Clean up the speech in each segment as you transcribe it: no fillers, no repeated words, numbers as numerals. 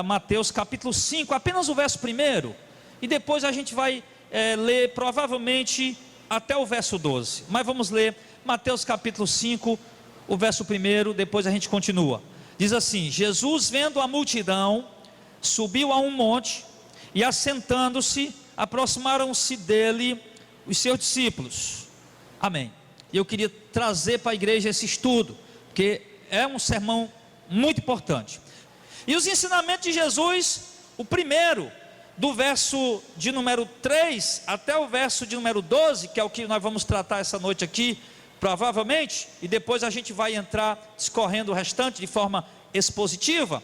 Mateus capítulo 5, apenas o verso 1, e depois a gente vai ler provavelmente até o verso 12, mas vamos ler Mateus capítulo 5, o verso 1, depois a gente continua. Diz assim: Jesus, vendo a multidão, subiu a um monte, e assentando-se, aproximaram-se dele os seus discípulos. Amém. E eu queria trazer para a igreja esse estudo, porque é um sermão muito importante. E os ensinamentos de Jesus, o primeiro, do verso de número 3 até o verso de número 12, que é o que nós vamos tratar essa noite aqui, provavelmente, e depois a gente vai entrar discorrendo o restante de forma expositiva.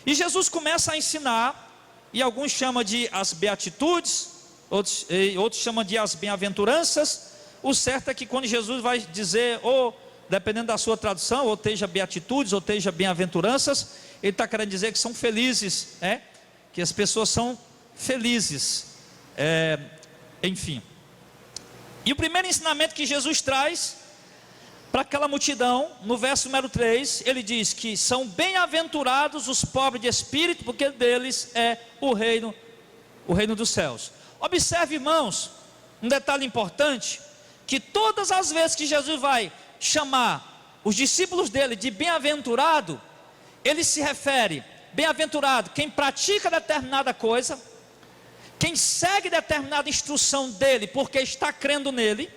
E Jesus começa a ensinar, e alguns chamam de as beatitudes, outros chamam de as bem-aventuranças. O certo é que quando Jesus vai dizer, ou dependendo da sua tradução, ou esteja beatitudes, ou esteja bem-aventuranças, ele está querendo dizer que são felizes, que as pessoas são felizes, enfim. E o primeiro ensinamento que Jesus traz para aquela multidão, no verso número 3, ele diz que são bem-aventurados os pobres de espírito, porque deles é o reino dos céus. Observe, irmãos, um detalhe importante, que todas as vezes que Jesus vai chamar os discípulos dele de bem-aventurado, ele se refere, bem-aventurado, quem pratica determinada coisa, quem segue determinada instrução dele, porque está crendo nele,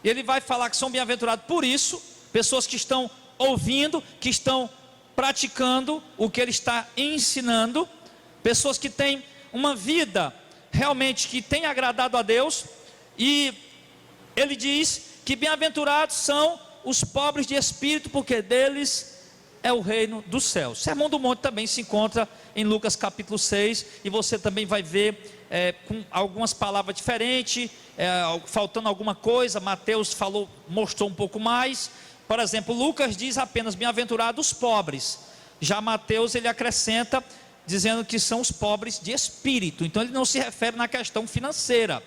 ele vai falar que são bem-aventurados por isso, pessoas que estão ouvindo, que estão praticando o que ele está ensinando, pessoas que têm uma vida realmente que tem agradado a Deus. E ele diz que bem-aventurados são os pobres de espírito, porque deles é o reino dos céus. O Sermão do Monte também se encontra em Lucas capítulo 6, e você também vai ver com algumas palavras diferentes, faltando alguma coisa. Mateus mostrou um pouco mais. Por exemplo, Lucas diz apenas bem-aventurados os pobres, já Mateus ele acrescenta dizendo que são os pobres de espírito. Então ele não se refere na questão financeira,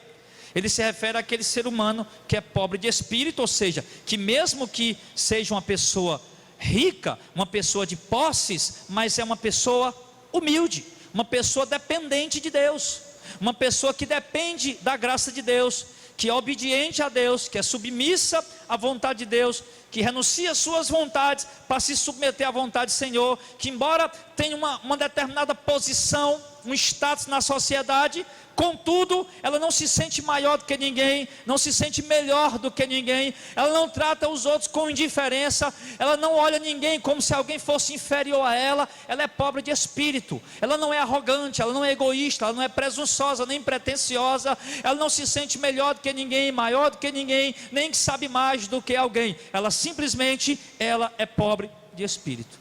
ele se refere àquele ser humano que é pobre de espírito, ou seja, que mesmo que seja uma pessoa rica, uma pessoa de posses, mas é uma pessoa humilde, uma pessoa dependente de Deus, uma pessoa que depende da graça de Deus, que é obediente a Deus, que é submissa à vontade de Deus, que renuncia às suas vontades para se submeter à vontade do Senhor, que embora tenha uma determinada posição, um status na sociedade, contudo, ela não se sente maior do que ninguém, não se sente melhor do que ninguém, ela não trata os outros com indiferença, ela não olha ninguém como se alguém fosse inferior a ela. Ela é pobre de espírito, ela não é arrogante, ela não é egoísta, ela não é presunçosa, nem pretensiosa, ela não se sente melhor do que ninguém, maior do que ninguém, nem que sabe mais do que alguém. Ela simplesmente, ela é pobre de espírito.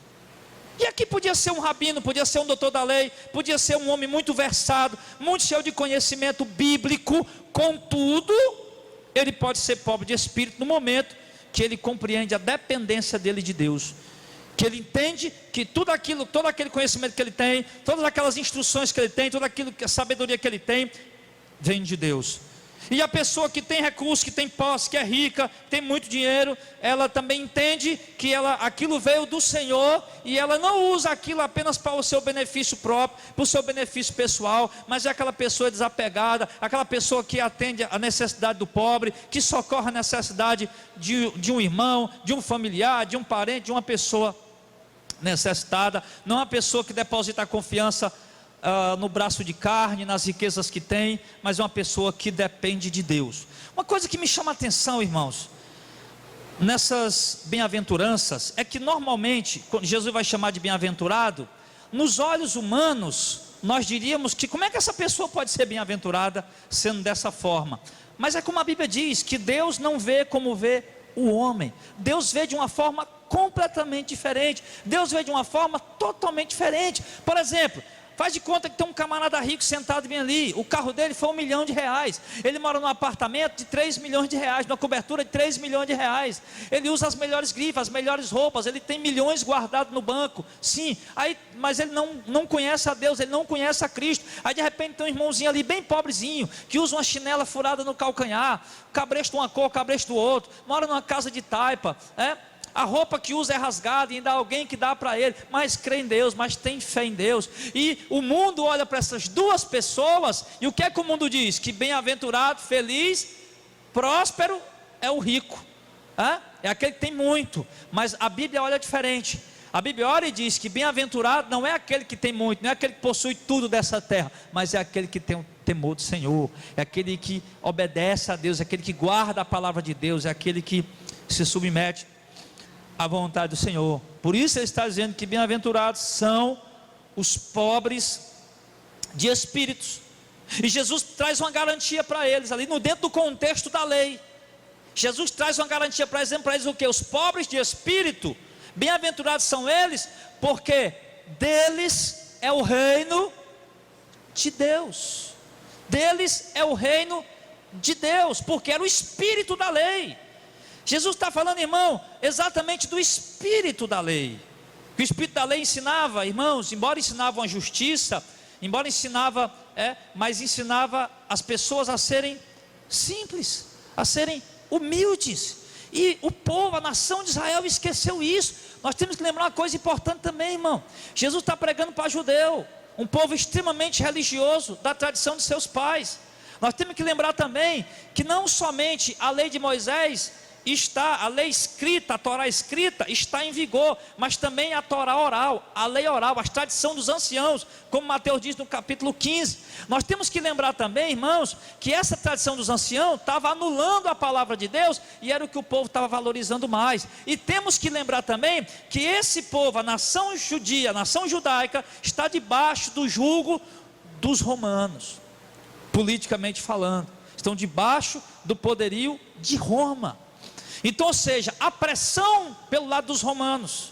E aqui podia ser um rabino, podia ser um doutor da lei, podia ser um homem muito versado, muito cheio de conhecimento bíblico, contudo, ele pode ser pobre de espírito no momento que ele compreende a dependência dele de Deus, que ele entende que todo aquele conhecimento que ele tem, todas aquelas instruções que ele tem, a sabedoria que ele tem, vem de Deus. E a pessoa que tem recurso, que tem posse, que é rica, tem muito dinheiro, ela também entende que aquilo veio do Senhor, e ela não usa aquilo apenas para o seu benefício próprio, para o seu benefício pessoal, mas é aquela pessoa desapegada, aquela pessoa que atende a necessidade do pobre, que socorre a necessidade de um irmão, de um familiar, de um parente, de uma pessoa necessitada. Não é uma pessoa que deposita a confiança no braço de carne, nas riquezas que tem, mas é uma pessoa que depende de Deus. Uma coisa que me chama a atenção, irmãos, nessas bem-aventuranças, é que normalmente, quando Jesus vai chamar de bem-aventurado, nos olhos humanos, nós diríamos que como é que essa pessoa pode ser bem-aventurada sendo dessa forma? Mas é como a Bíblia diz, que Deus não vê como vê o homem. Deus vê de uma forma completamente diferente, Deus vê de uma forma totalmente diferente. Por exemplo, faz de conta que tem um camarada rico sentado bem ali, o carro dele foi R$1 milhão, ele mora num apartamento de R$3 milhões, numa cobertura de R$3 milhões, ele usa as melhores grifes, as melhores roupas, ele tem milhões guardados no banco, sim, mas ele não conhece a Deus, ele não conhece a Cristo. Aí de repente tem um irmãozinho ali bem pobrezinho, que usa uma chinela furada no calcanhar, cabresto de uma cor, cabresto do outro, mora numa casa de taipa, A roupa que usa é rasgada e ainda há alguém que dá para ele, mas crê em Deus, mas tem fé em Deus. E o mundo olha para essas duas pessoas, e o que é que o mundo diz? Que bem-aventurado, feliz, próspero é o rico, é aquele que tem muito. Mas a Bíblia olha diferente. A Bíblia olha e diz que bem-aventurado não é aquele que tem muito, não é aquele que possui tudo dessa terra, mas é aquele que tem o temor do Senhor, é aquele que obedece a Deus, é aquele que guarda a palavra de Deus, é aquele que se submete à vontade do Senhor. Por isso ele está dizendo que bem-aventurados são os pobres de espíritos. E Jesus traz uma garantia para eles ali, no dentro do contexto da lei. Jesus traz uma garantia para eles o que? Os pobres de espírito, bem-aventurados são eles, porque deles é o reino de Deus. Deles é o reino de Deus, porque era o espírito da lei. Jesus está falando, irmão, exatamente do espírito da lei. Que o espírito da lei ensinava, irmãos, embora ensinava a justiça, embora ensinava, mas ensinava as pessoas a serem simples, a serem humildes. E o povo, a nação de Israel esqueceu isso. Nós temos que lembrar uma coisa importante também, irmão. Jesus está pregando para judeu, um povo extremamente religioso, da tradição de seus pais. Nós temos que lembrar também que não somente a lei de Moisés a lei escrita, a Torá escrita está em vigor, mas também a Torá oral, a lei oral, a tradição dos anciãos, como Mateus diz no capítulo 15. Nós temos que lembrar também, irmãos, que essa tradição dos anciãos estava anulando a palavra de Deus, e era o que o povo estava valorizando mais. E temos que lembrar também que esse povo, a nação judia, a nação judaica, está debaixo do jugo dos romanos, politicamente falando, estão debaixo do poderio de Roma. Então, ou seja, a pressão pelo lado dos romanos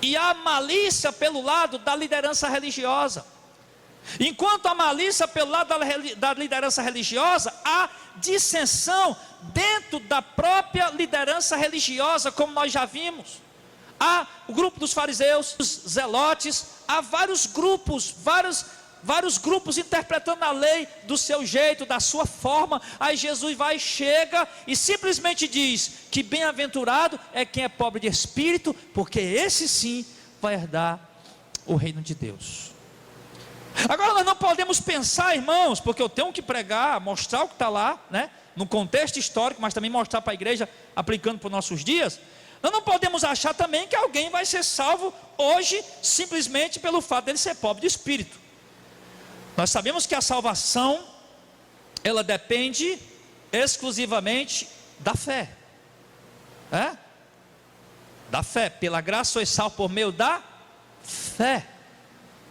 e a malícia pelo lado da liderança religiosa. Enquanto a malícia pelo lado da liderança religiosa, há dissensão dentro da própria liderança religiosa, como nós já vimos. Há o grupo dos fariseus, os zelotes, há vários grupos interpretando a lei do seu jeito, da sua forma. Aí Jesus vai, chega e simplesmente diz que bem-aventurado é quem é pobre de espírito, porque esse sim vai herdar o reino de Deus. Agora nós não podemos pensar, irmãos, porque eu tenho que pregar, mostrar o que está lá, no contexto histórico, mas também mostrar para a igreja, aplicando para os nossos dias. Nós não podemos achar também que alguém vai ser salvo hoje, simplesmente pelo fato dele ser pobre de espírito. Nós sabemos que a salvação, ela depende exclusivamente da fé, da fé. Pela graça sois salvos por meio da fé.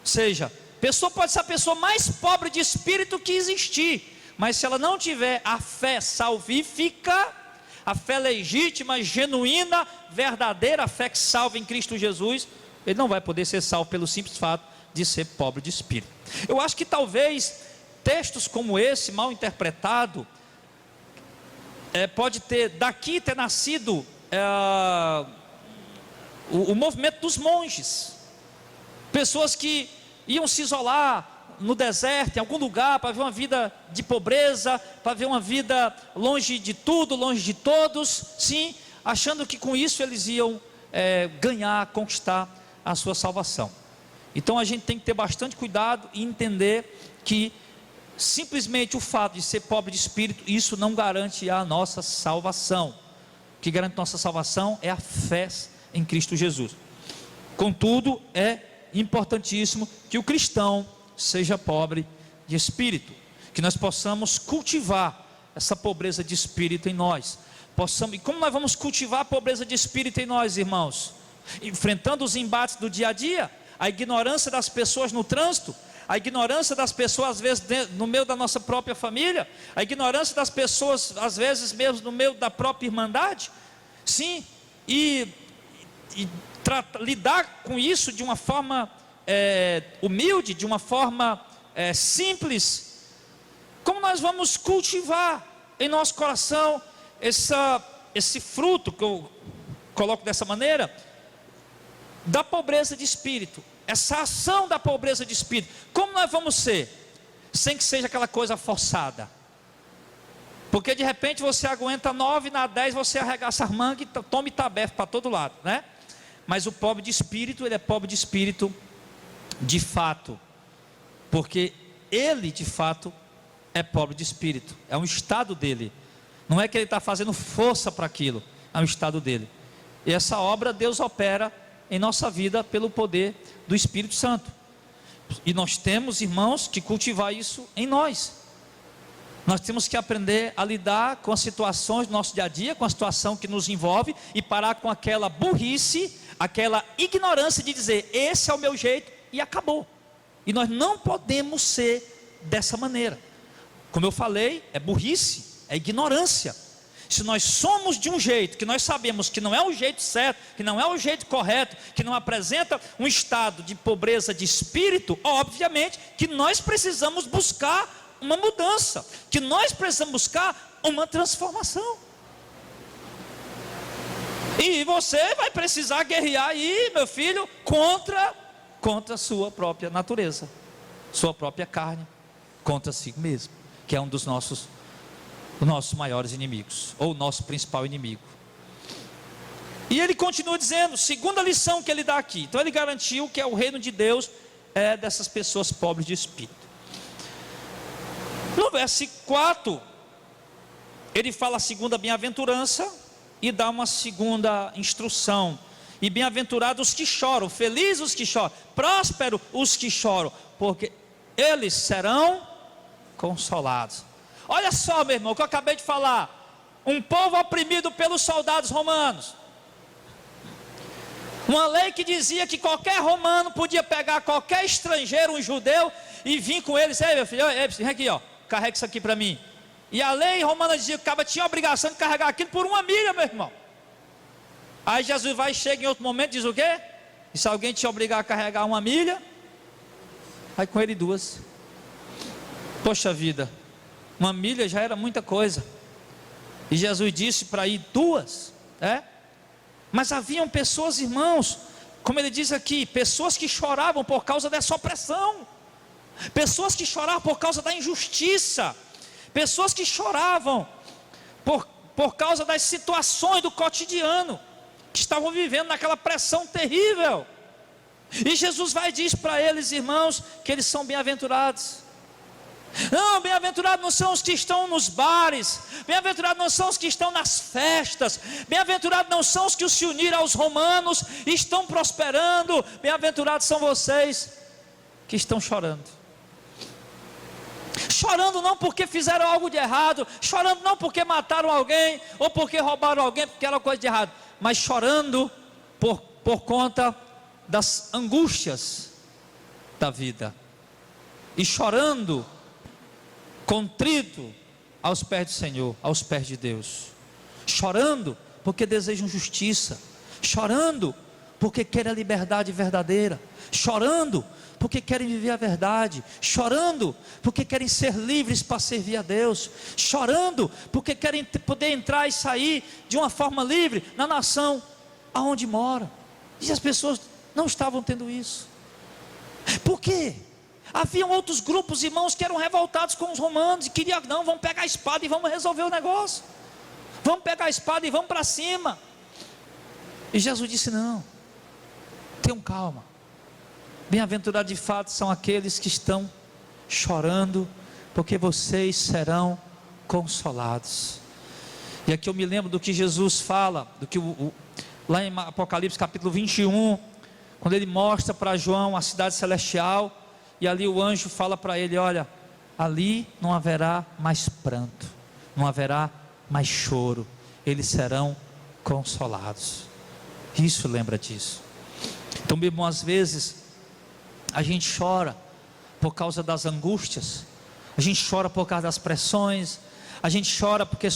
Ou seja, a pessoa pode ser a pessoa mais pobre de espírito que existir, mas se ela não tiver a fé salvífica, a fé legítima, genuína, verdadeira, a fé que salva em Cristo Jesus, ele não vai poder ser salvo pelo simples fato de ser pobre de espírito. Eu acho que talvez textos como esse, mal interpretado, pode ter nascido o movimento dos monges, pessoas que iam se isolar no deserto, em algum lugar, para ver uma vida de pobreza, para ver uma vida longe de tudo, longe de todos, sim, achando que com isso eles iam ganhar, conquistar a sua salvação. Então a gente tem que ter bastante cuidado e entender que simplesmente o fato de ser pobre de espírito, isso não garante a nossa salvação. O que garante nossa salvação é a fé em Cristo Jesus. Contudo, é importantíssimo que o cristão seja pobre de espírito, que nós possamos cultivar essa pobreza de espírito em nós. E como nós vamos cultivar a pobreza de espírito em nós, irmãos? Enfrentando os embates do dia a dia, a ignorância das pessoas no trânsito, a ignorância das pessoas às vezes no meio da nossa própria família, a ignorância das pessoas às vezes mesmo no meio da própria irmandade, sim, e lidar com isso de uma forma humilde, de uma forma simples. Como nós vamos cultivar em nosso coração esse fruto, que eu coloco dessa maneira, da pobreza de espírito, essa ação da pobreza de espírito? Como nós vamos ser, sem que seja aquela coisa forçada? Porque de repente você aguenta 9, na 10 você arregaça as mangas e toma tabefe para todo lado, né? Mas o pobre de espírito, ele é pobre de espírito de fato, porque ele de fato é pobre de espírito, é um estado dele, não é que ele está fazendo força para aquilo, é um estado dele. E essa obra Deus opera em nossa vida pelo poder do Espírito Santo, e nós temos, irmãos, que cultivar isso em nós. Nós temos que aprender a lidar com as situações do nosso dia a dia, com a situação que nos envolve, e parar com aquela burrice, aquela ignorância de dizer, esse é o meu jeito, e acabou. E nós não podemos ser dessa maneira. Como eu falei, é burrice, é ignorância. Se nós somos de um jeito que nós sabemos que não é o jeito certo, que não é o jeito correto, que não apresenta um estado de pobreza de espírito, obviamente que nós precisamos buscar uma mudança, que nós precisamos buscar uma transformação. E você vai precisar guerrear aí, meu filho, contra a sua própria natureza, sua própria carne, contra si mesmo, que é um dos nossos maiores inimigos, ou nosso principal inimigo. E ele continua dizendo, segunda lição que ele dá aqui. Então ele garantiu que o reino de Deus é dessas pessoas pobres de espírito. No verso 4, ele fala a segunda bem-aventurança e dá uma segunda instrução. E bem-aventurados os que choram, felizes os que choram, prósperos os que choram, porque eles serão consolados. Olha só, meu irmão, o que eu acabei de falar. Um povo oprimido pelos soldados romanos. Uma lei que dizia que qualquer romano podia pegar qualquer estrangeiro, um judeu, e vir com eles. Ei, meu filho, vem aqui, ó, carrega isso aqui para mim. E a lei romana dizia que o cara tinha a obrigação de carregar aquilo por 1 milha, meu irmão. Aí Jesus vai, chega em outro momento, diz o quê? E se alguém te obrigar a carregar 1 milha, vai com ele 2. Poxa vida, 1 milha já era muita coisa. E Jesus disse para ir 2, Mas haviam pessoas, irmãos, como ele diz aqui, pessoas que choravam por causa dessa opressão, pessoas que choravam por causa da injustiça, pessoas que choravam por causa das situações do cotidiano, que estavam vivendo naquela pressão terrível. E Jesus vai e diz para eles, irmãos, que eles são bem-aventurados. Não, bem-aventurados não são os que estão nos bares, bem-aventurados não são os que estão nas festas, bem-aventurados não são os que se uniram aos romanos e estão prosperando, bem-aventurados são vocês que estão chorando. Chorando não porque fizeram algo de errado, chorando não porque mataram alguém, ou porque roubaram alguém, porque era coisa de errado, mas chorando por conta das angústias da vida, e chorando contrito aos pés do Senhor, aos pés de Deus, chorando porque desejam justiça, chorando porque querem a liberdade verdadeira, chorando porque querem viver a verdade, chorando porque querem ser livres para servir a Deus, chorando porque querem poder entrar e sair de uma forma livre na nação aonde moram. E as pessoas não estavam tendo isso. Por quê? Haviam outros grupos, irmãos, que eram revoltados com os romanos e queriam, não, vamos pegar a espada e vamos resolver o negócio, vamos pegar a espada e vamos para cima. E Jesus disse, não, tenham calma, bem-aventurados de fato são aqueles que estão chorando, porque vocês serão consolados. E aqui eu me lembro do que Jesus fala, do que lá em Apocalipse capítulo 21, quando ele mostra para João a cidade celestial, e ali o anjo fala para ele, olha, ali não haverá mais pranto, não haverá mais choro, eles serão consolados. Isso lembra disso. Então, meu irmão, às vezes a gente chora por causa das angústias, a gente chora por causa das pressões, a gente chora porque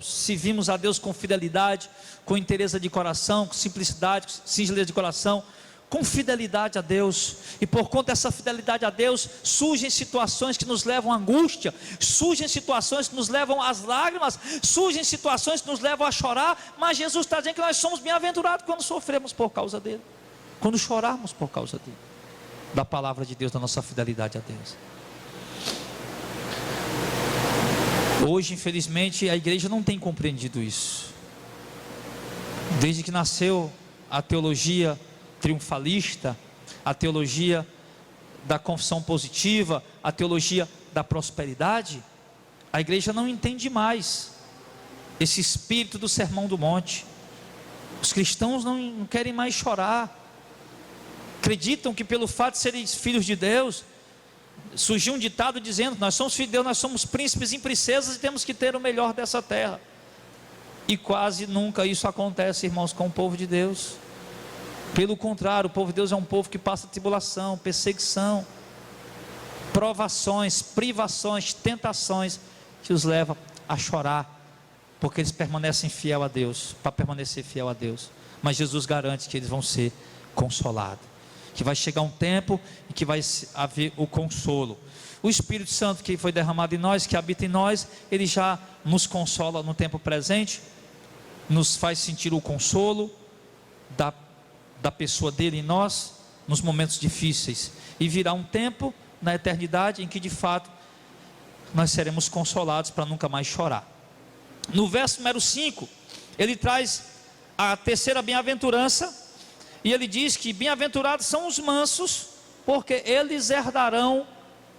servimos a Deus com fidelidade, com interesse de coração, com simplicidade, com singeleza de coração, com fidelidade a Deus, e por conta dessa fidelidade a Deus, surgem situações que nos levam à angústia, surgem situações que nos levam às lágrimas, surgem situações que nos levam a chorar, mas Jesus está dizendo que nós somos bem-aventurados quando sofremos por causa dele, quando chorarmos por causa dele, da palavra de Deus, da nossa fidelidade a Deus. Hoje, infelizmente, a igreja não tem compreendido isso. Desde que nasceu a teologia triunfalista, a teologia da confissão positiva, a teologia da prosperidade, a igreja não entende mais esse espírito do Sermão do Monte. Os cristãos não querem mais chorar, acreditam que pelo fato de serem filhos de Deus, surgiu um ditado dizendo: nós somos filhos de Deus, nós somos príncipes e princesas e temos que ter o melhor dessa terra. E quase nunca isso acontece, irmãos, com o povo de Deus. Pelo contrário, o povo de Deus é um povo que passa tribulação, perseguição, provações, privações, tentações, que os leva a chorar, porque eles permanecem fiel a Deus, para permanecer fiel a Deus. Mas Jesus garante que eles vão ser consolados, que vai chegar um tempo em que vai haver o consolo. O Espírito Santo que foi derramado em nós, que habita em nós, ele já nos consola no tempo presente, nos faz sentir o consolo da pessoa dele em nós, nos momentos difíceis. E virá um tempo na eternidade em que de fato nós seremos consolados para nunca mais chorar. No verso número 5, ele traz a terceira bem-aventurança, e ele diz que bem-aventurados são os mansos, porque eles herdarão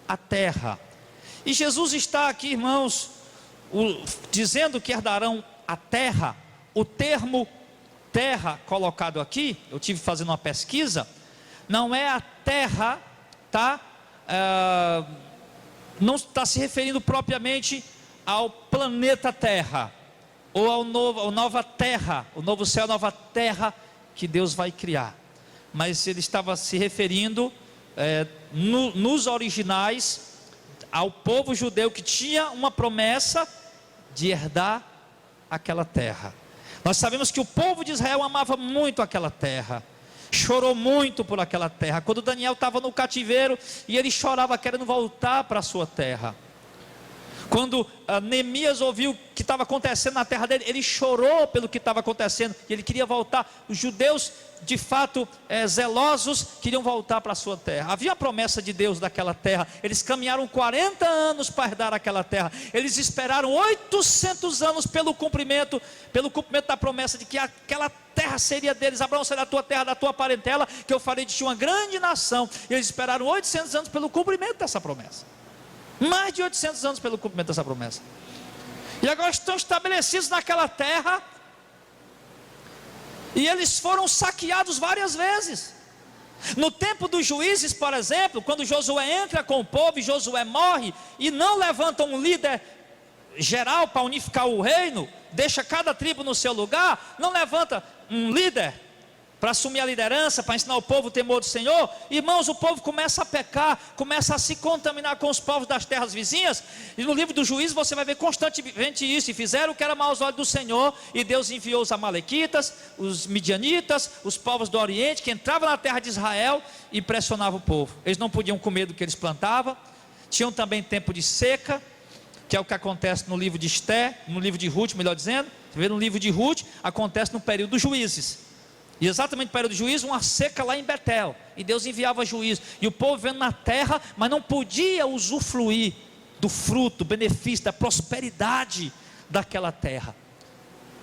a terra. E Jesus está aqui, irmãos, dizendo que herdarão a terra. O termo terra colocado aqui, eu tive fazendo uma pesquisa, não é a terra, tá? Não está se referindo propriamente ao planeta Terra, ou ao nova terra, o novo céu, a nova terra que Deus vai criar. Mas ele estava se referindo nos originais ao povo judeu que tinha uma promessa de herdar aquela terra. Nós sabemos que o povo de Israel amava muito aquela terra, chorou muito por aquela terra. Quando Daniel estava no cativeiro e ele chorava querendo voltar para a sua terra, quando Neemias ouviu o que estava acontecendo na terra dele, ele chorou pelo que estava acontecendo e ele queria voltar. Os judeus, de fato, zelosos, queriam voltar para a sua terra. Havia a promessa de Deus daquela terra. Eles caminharam 40 anos para herdar aquela terra. Eles esperaram 800 anos pelo cumprimento da promessa de que aquela terra seria deles. Abraão, sai da tua terra, da tua parentela, que eu farei de ti uma grande nação. E eles esperaram 800 anos pelo cumprimento dessa promessa. Mais de 800 anos pelo cumprimento dessa promessa. E agora estão estabelecidos naquela terra, e eles foram saqueados várias vezes. No tempo dos juízes, por exemplo, quando Josué entra com o povo e Josué morre, e não levanta um líder geral para unificar o reino, deixa cada tribo no seu lugar, não levanta um líder para assumir a liderança, para ensinar o povo o temor do Senhor. Irmãos, o povo começa a pecar, começa a se contaminar com os povos das terras vizinhas. E no livro do Juízo você vai ver constantemente isso. E fizeram o que era mau aos olhos do Senhor, e Deus enviou os amalequitas, os midianitas, os povos do Oriente, que entravam na terra de Israel e pressionavam o povo. Eles não podiam comer do que eles plantavam. Tinham também tempo de seca, que é o que acontece no livro de Esté, no livro de Ruth, melhor dizendo. Você vê no livro de Ruth, acontece no período dos juízes. E exatamente no período do juízo, uma seca lá em Betel, e Deus enviava juízo, e o povo vivendo na terra, mas não podia usufruir do fruto, do benefício, da prosperidade daquela terra.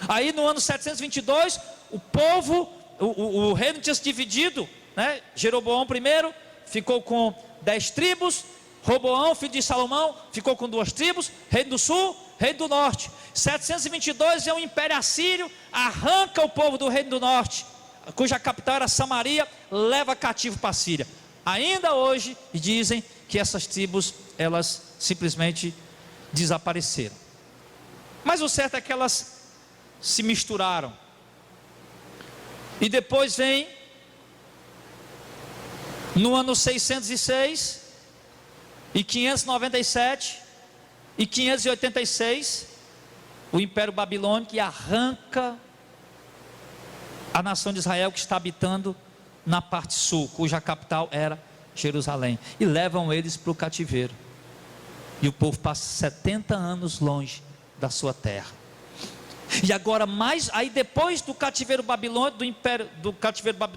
Aí no ano 722, o povo, o reino tinha se dividido, né? Jeroboão primeiro ficou com 10 tribos, Roboão, filho de Salomão, ficou com 2 tribos, reino do sul, reino do norte. 722 é o império assírio, arranca o povo do reino do norte, cuja capital era Samaria, leva cativo para a Síria. Ainda hoje dizem que essas tribos, elas simplesmente desapareceram. Mas o certo é que elas se misturaram. E depois vem, no ano 606, e 597, e 586, o Império Babilônico arranca a nação de Israel que está habitando na parte sul, cuja capital era Jerusalém, e levam eles para o cativeiro. E o povo passa 70 anos longe da sua terra. E agora aí depois do cativeiro babilônico, do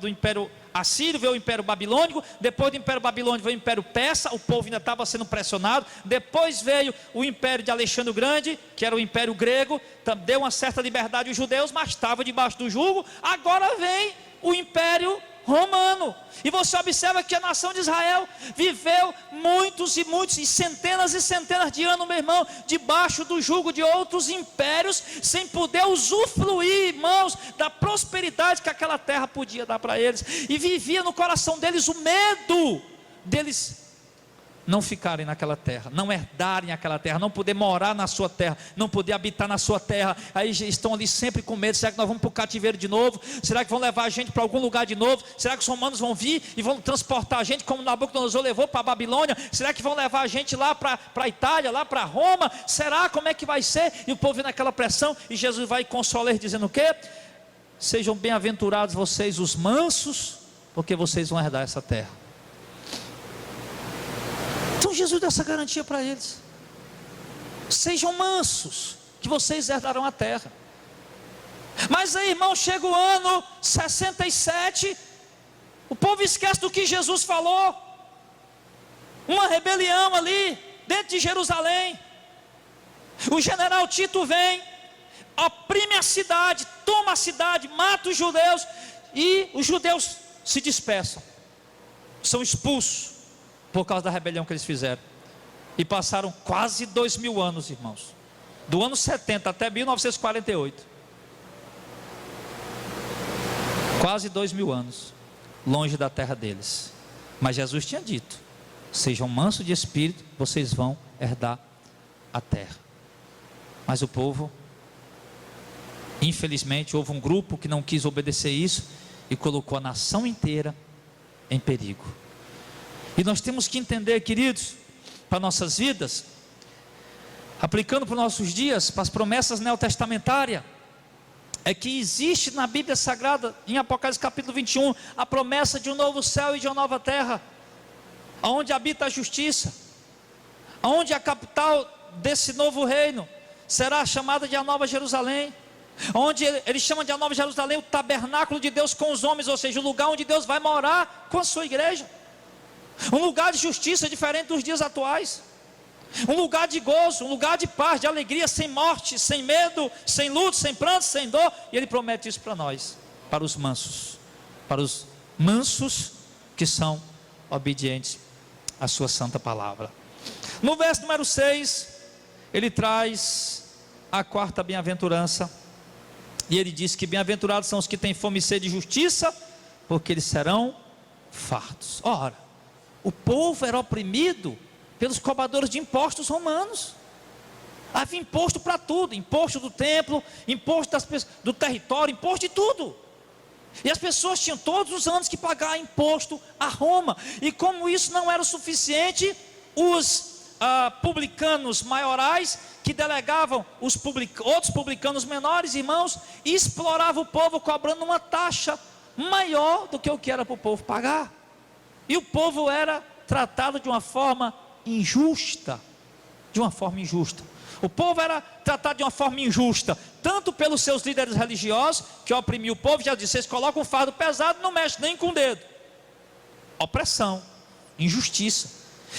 império assírio, veio o Império Babilônico, depois do Império Babilônico veio o Império Persa, o povo ainda estava sendo pressionado, depois veio o Império de Alexandre o Grande, que era o Império Grego, deu uma certa liberdade aos judeus, mas estava debaixo do jugo. Agora vem o Império Romano, e você observa que a nação de Israel viveu muitos e centenas de anos, meu irmão, debaixo do jugo de outros impérios, sem poder usufruir, irmãos, da prosperidade que aquela terra podia dar para eles, e vivia no coração deles o medo deles não ficarem naquela terra, não herdarem aquela terra, não poder morar na sua terra, não poder habitar na sua terra. Aí estão ali sempre com medo: será que nós vamos para o cativeiro de novo? Será que vão levar a gente para algum lugar de novo? Será que os romanos vão vir e vão transportar a gente como Nabucodonosor levou para a Babilônia? Será que vão levar a gente lá para a Itália, lá para Roma? Será? Como é que vai ser? E o povo vem naquela pressão, e Jesus vai consolar dizendo o quê? Sejam bem-aventurados vocês os mansos, porque vocês vão herdar essa terra. Então Jesus deu essa garantia para eles: sejam mansos, que vocês herdarão a terra. Mas aí, irmão, chega o ano 67, o povo esquece do que Jesus falou. Uma rebelião ali dentro de Jerusalém. O general Tito vem, oprime a cidade, toma a cidade, mata os judeus, e os judeus se dispersam, são expulsos por causa da rebelião que eles fizeram. E passaram quase 2000 anos, irmãos, do ano 70 até 1948, quase 2000 anos longe da terra deles. Mas Jesus tinha dito: sejam mansos de espírito, vocês vão herdar a terra. Mas o povo, infelizmente, houve um grupo que não quis obedecer isso e colocou a nação inteira em perigo. E nós temos que entender, queridos, para nossas vidas, aplicando para os nossos dias, para as promessas neotestamentárias, é que existe na Bíblia Sagrada, em Apocalipse capítulo 21, a promessa de um novo céu e de uma nova terra, onde habita a justiça, onde a capital desse novo reino será chamada de a Nova Jerusalém, onde eles chamam de a Nova Jerusalém o tabernáculo de Deus com os homens, ou seja, o lugar onde Deus vai morar com a sua igreja. Um lugar de justiça diferente dos dias atuais, um lugar de gozo, um lugar de paz, de alegria, sem morte, sem medo, sem luto, sem pranto, sem dor. E Ele promete isso para nós, para os mansos que são obedientes à sua santa palavra. No verso número 6, ele traz a quarta bem-aventurança, e ele diz que bem-aventurados são os que têm fome e sede de justiça, porque eles serão fartos. Ora, o povo era oprimido pelos cobradores de impostos romanos. Havia imposto para tudo: imposto do templo, imposto do território, imposto de tudo. E as pessoas tinham todos os anos que pagar imposto a Roma. E como isso não era o suficiente, os publicanos maiorais, que delegavam outros publicanos menores, irmãos, exploravam o povo cobrando uma taxa maior do que o que era para o povo pagar. E o povo era tratado de uma forma injusta. O povo era tratado de uma forma injusta, tanto pelos seus líderes religiosos, que oprimiam o povo. Já disse: vocês colocam um fardo pesado, não mexe nem com o dedo. Opressão, injustiça.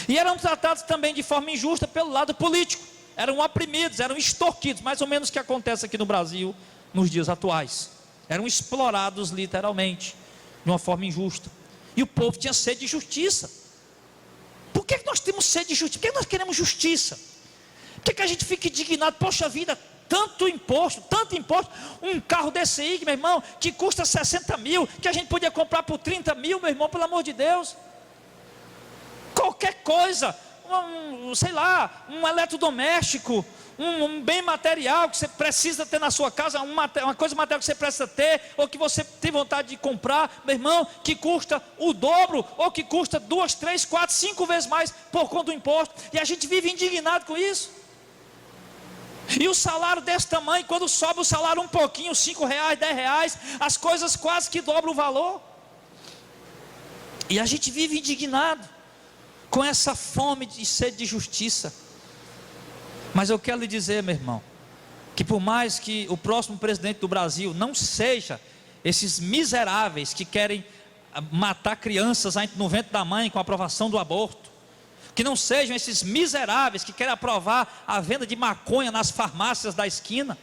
E eram tratados também de forma injusta pelo lado político. Eram oprimidos, eram extorquidos, mais ou menos o que acontece aqui no Brasil nos dias atuais. Eram explorados literalmente, de uma forma injusta. E o povo tinha sede de justiça. Por que nós temos sede de justiça? Por que nós queremos justiça? Por que a gente fica indignado? Poxa vida, tanto imposto. Um carro desse aí, meu irmão, que custa 60 mil, que a gente podia comprar por 30 mil, meu irmão, pelo amor de Deus. Qualquer coisa, sei lá, um eletrodoméstico, um bem material que você precisa ter na sua casa, uma coisa material que você precisa ter, ou que você tem vontade de comprar, meu irmão, que custa o dobro, ou que custa 2, 3, 4, 5 vezes mais por conta do imposto, e a gente vive indignado com isso. E o salário desse tamanho, quando sobe o salário um pouquinho, 5 reais, 10 reais, as coisas quase que dobram o valor, e a gente vive indignado com essa fome e sede de justiça. Mas eu quero lhe dizer, meu irmão, que por mais que o próximo presidente do Brasil não seja esses miseráveis que querem matar crianças no ventre da mãe com a aprovação do aborto. Que não sejam esses miseráveis que querem aprovar a venda de maconha nas farmácias da esquina.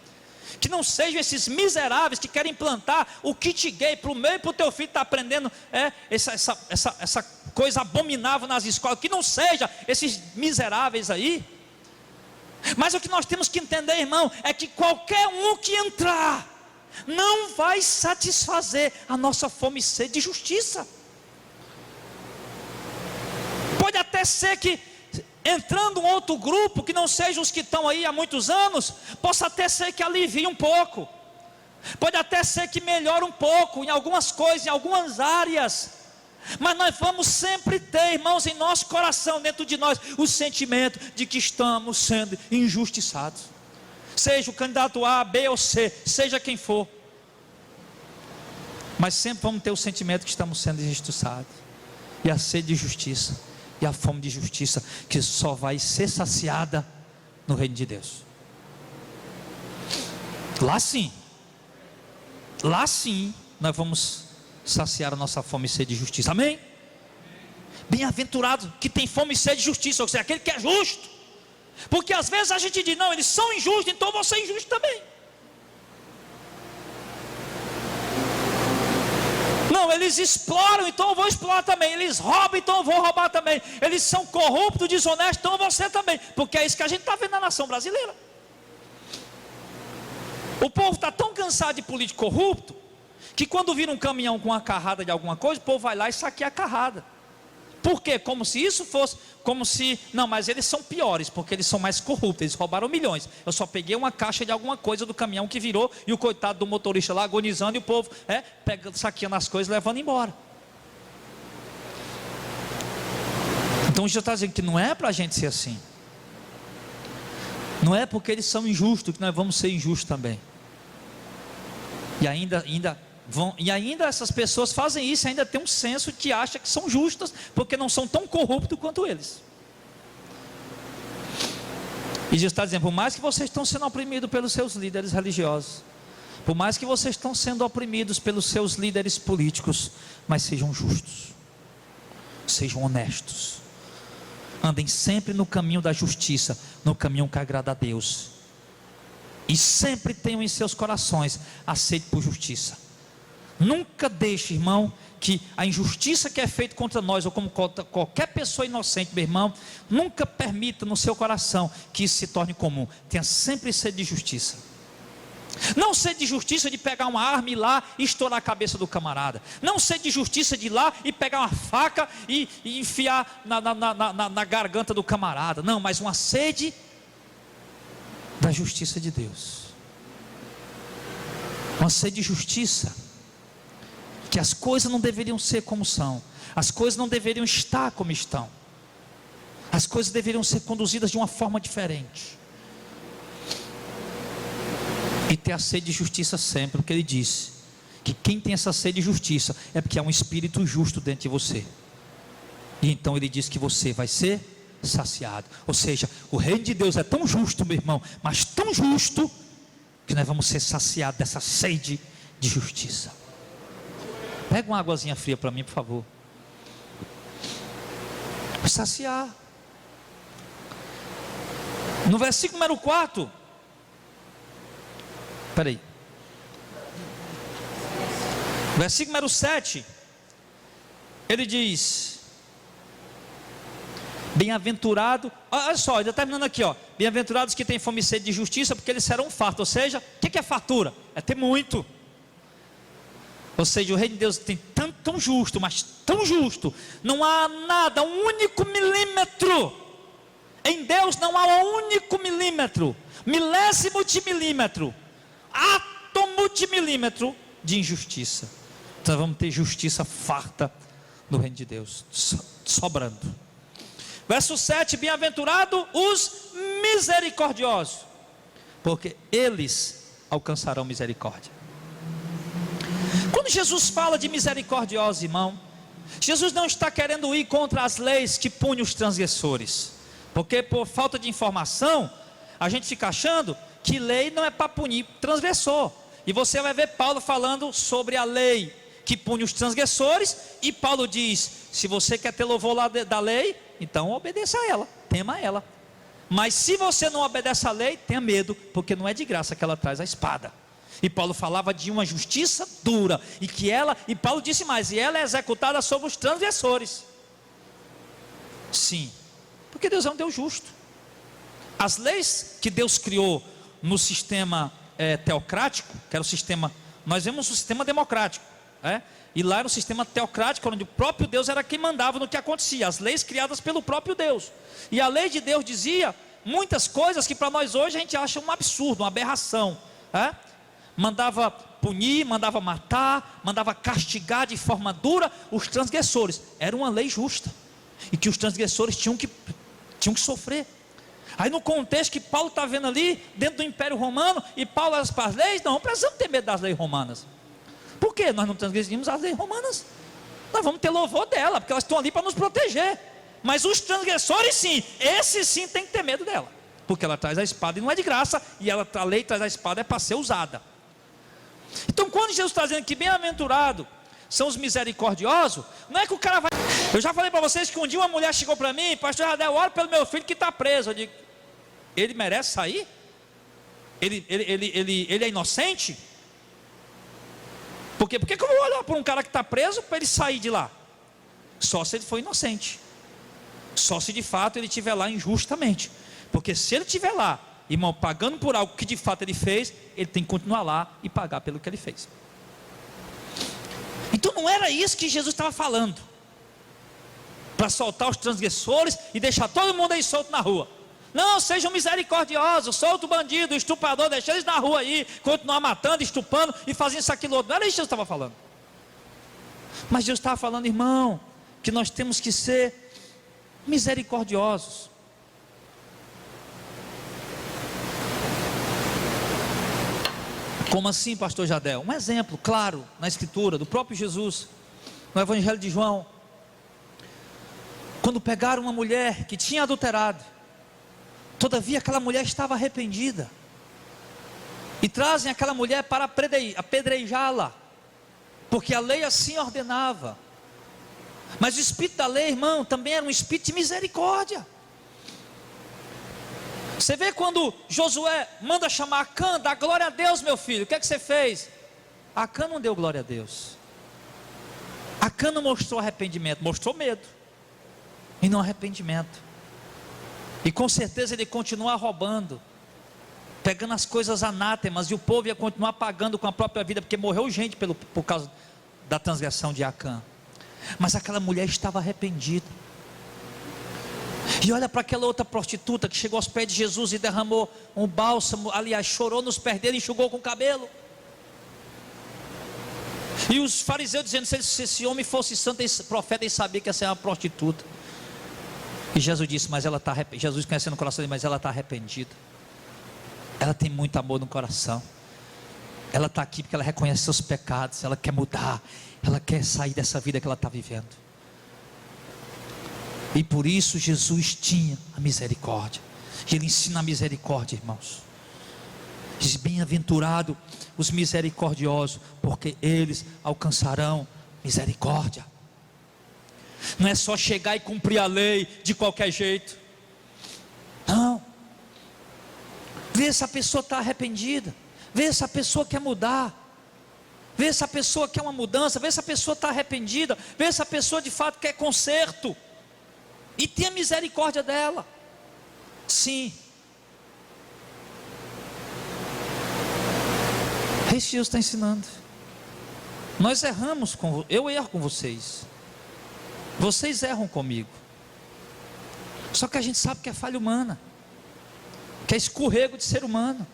Que não sejam esses miseráveis que querem implantar o kit gay para o meu e para o teu filho estar aprendendo essa coisa abominável nas escolas. Que não seja esses miseráveis aí. Mas o que nós temos que entender, irmão, é que qualquer um que entrar não vai satisfazer a nossa fome e sede de justiça. Pode até ser que entrando um outro grupo, que não seja os que estão aí há muitos anos, possa até ser que alivie um pouco, pode até ser que melhore um pouco em algumas coisas, em algumas áreas, mas nós vamos sempre ter, irmãos, em nosso coração, dentro de nós, o sentimento de que estamos sendo injustiçados, seja o candidato A, B ou C, seja quem for, mas sempre vamos ter o sentimento que estamos sendo injustiçados, e a sede de justiça, e a fome de justiça, que só vai ser saciada no reino de Deus. Lá sim nós vamos saciar a nossa fome e sede de justiça, amém? Bem-aventurado que tem fome e sede de justiça, ou seja, aquele que é justo, porque às vezes a gente diz, não, eles são injustos, então eu vou ser injusto também. Não, eles exploram, então eu vou explorar também. Eles roubam, então eu vou roubar também. Eles são corruptos, desonestos, então eu vou ser também. Porque é isso que a gente está vendo na nação brasileira. O povo está tão cansado de político corrupto, que quando vira um caminhão com uma carrada de alguma coisa, o povo vai lá e saqueia a carrada. Por quê? Como se isso fosse, não, mas eles são piores, porque eles são mais corruptos, eles roubaram milhões. Eu só peguei uma caixa de alguma coisa do caminhão que virou, e o coitado do motorista lá agonizando, e o povo saqueando as coisas, levando embora. Então Jesus está dizendo que não é para a gente ser assim. Não é porque eles são injustos que nós vamos ser injustos também. E ainda essas pessoas fazem isso, ainda tem um senso que acha que são justas, porque não são tão corruptos quanto eles. E Jesus está dizendo, por mais que vocês estão sendo oprimidos pelos seus líderes religiosos, por mais que vocês estão sendo oprimidos pelos seus líderes políticos, mas sejam justos, sejam honestos, andem sempre no caminho da justiça, no caminho que agrada a Deus, e sempre tenham em seus corações a sede por justiça. Nunca deixe, irmão, que a injustiça que é feita contra nós, ou como contra qualquer pessoa inocente, meu irmão, nunca permita no seu coração que isso se torne comum. Tenha sempre sede de justiça. Não sede de justiça de pegar uma arma e ir lá e estourar a cabeça do camarada. Não sede de justiça de ir lá e pegar uma faca e enfiar na garganta do camarada. Não, mas uma sede da justiça de Deus. Uma sede de justiça. Que as coisas não deveriam ser como são, as coisas não deveriam estar como estão, as coisas deveriam ser conduzidas de uma forma diferente, e ter a sede de justiça sempre, porque ele disse, que quem tem essa sede de justiça, é porque há um espírito justo dentro de você, e então ele diz que você vai ser saciado, ou seja, o reino de Deus é tão justo, meu irmão, mas tão justo, que nós vamos ser saciados dessa sede de justiça. Pega uma águazinha fria para mim, por favor. Vou saciar. No versículo número 4. Espera aí. Versículo número 7. Ele diz: bem-aventurado. Olha só, ainda terminando aqui, ó. Bem-aventurados que têm fome e sede de justiça, porque eles serão fartos. Ou seja, o que é fartura? É ter muito. Ou seja, o reino de Deus tem tão justo, mas tão justo, não há nada, um único milímetro, em Deus não há um único milímetro, milésimo de milímetro, átomo de milímetro de injustiça. Então vamos ter justiça farta no reino de Deus, sobrando. Verso 7, bem-aventurado os misericordiosos, porque eles alcançarão misericórdia. Quando Jesus fala de misericordiosos, irmão, Jesus não está querendo ir contra as leis que punem os transgressores, porque por falta de informação, a gente fica achando que lei não é para punir transgressor, e você vai ver Paulo falando sobre a lei, que pune os transgressores, e Paulo diz: se você quer ter louvor lá da lei, então obedeça a ela, tema ela. Mas se você não obedece à lei, tenha medo, porque não é de graça que ela traz a espada. E Paulo falava de uma justiça dura, e Paulo disse mais, e ela é executada sobre os transgressores. Sim, porque Deus é um Deus justo. As leis que Deus criou no sistema teocrático, que era o sistema, nós vemos o sistema democrático, e lá era o sistema teocrático, onde o próprio Deus era quem mandava no que acontecia, as leis criadas pelo próprio Deus. E a lei de Deus dizia muitas coisas que para nós hoje a gente acha um absurdo, uma aberração. Mandava punir, mandava matar, mandava castigar de forma dura os transgressores. Era uma lei justa, e que os transgressores tinham que sofrer. Aí no contexto que Paulo está vendo ali, dentro do Império Romano, e Paulo as leis, não precisamos ter medo das leis romanas. Por quê? Nós não transgredimos as leis romanas. Nós vamos ter louvor dela, porque elas estão ali para nos proteger. Mas os transgressores sim, esses sim tem que ter medo dela, porque ela traz a espada e não é de graça, e a lei traz a espada é para ser usada. Então quando Jesus está dizendo que bem-aventurado são os misericordiosos, não é que o cara vai... Eu já falei para vocês que um dia uma mulher chegou para mim: pastor Jardel, oro pelo meu filho que está preso. Eu digo: ele merece sair? Ele é inocente? Por quê? Por que eu vou olhar para um cara que está preso para ele sair de lá? Só se ele for inocente, só se de fato ele estiver lá injustamente. Porque se ele estiver lá, irmão, pagando por algo que de fato ele fez, ele tem que continuar lá e pagar pelo que ele fez. Então não era isso que Jesus estava falando, para soltar os transgressores e deixar todo mundo aí solto na rua. Não, sejam misericordiosos, solta o bandido, o estuprador, deixa eles na rua aí, continuar matando, estupando e fazendo isso, aquilo, outro. Não era isso que Jesus estava falando. Mas Jesus estava falando, irmão, que nós temos que ser misericordiosos. Como assim, pastor Jardel? Um exemplo claro na escritura do próprio Jesus, no Evangelho de João, quando pegaram uma mulher que tinha adulterado, todavia aquela mulher estava arrependida, e trazem aquela mulher para apedrejá-la, porque a lei assim ordenava. Mas o espírito da lei, irmão, também era um espírito de misericórdia. Você vê quando Josué manda chamar Acã: dá glória a Deus, meu filho. O que é que você fez? Acã não deu glória a Deus. Acã não mostrou arrependimento, mostrou medo e não arrependimento. E com certeza ele continua roubando, pegando as coisas anátemas, e o povo ia continuar pagando com a própria vida, porque morreu gente por causa da transgressão de Acã. Mas aquela mulher estava arrependida. E olha para aquela outra prostituta que chegou aos pés de Jesus e derramou um bálsamo, aliás, chorou nos pés dele e enxugou com o cabelo. E os fariseus dizendo: se esse homem fosse santo e profeta, ele sabia que essa é uma prostituta. E Jesus disse: mas ela está arrependida. Jesus conhecendo o coração dele: mas ela está arrependida. Ela tem muito amor no coração. Ela está aqui porque ela reconhece seus pecados. Ela quer mudar. Ela quer sair dessa vida que ela está vivendo. E por isso Jesus tinha a misericórdia. E Ele ensina a misericórdia, irmãos. Diz: bem-aventurado os misericordiosos, porque eles alcançarão misericórdia. Não é só chegar e cumprir a lei de qualquer jeito. Não. Vê se a pessoa está arrependida. Vê se a pessoa quer mudar. Vê se a pessoa quer uma mudança. Vê se a pessoa está arrependida. Vê se a pessoa de fato quer conserto. E tenha misericórdia dela. Sim. É isso que Jesus está ensinando. Nós erramos, eu erro com vocês. Vocês erram comigo. Só que a gente sabe que é falha humana, que é escorrego de ser humano.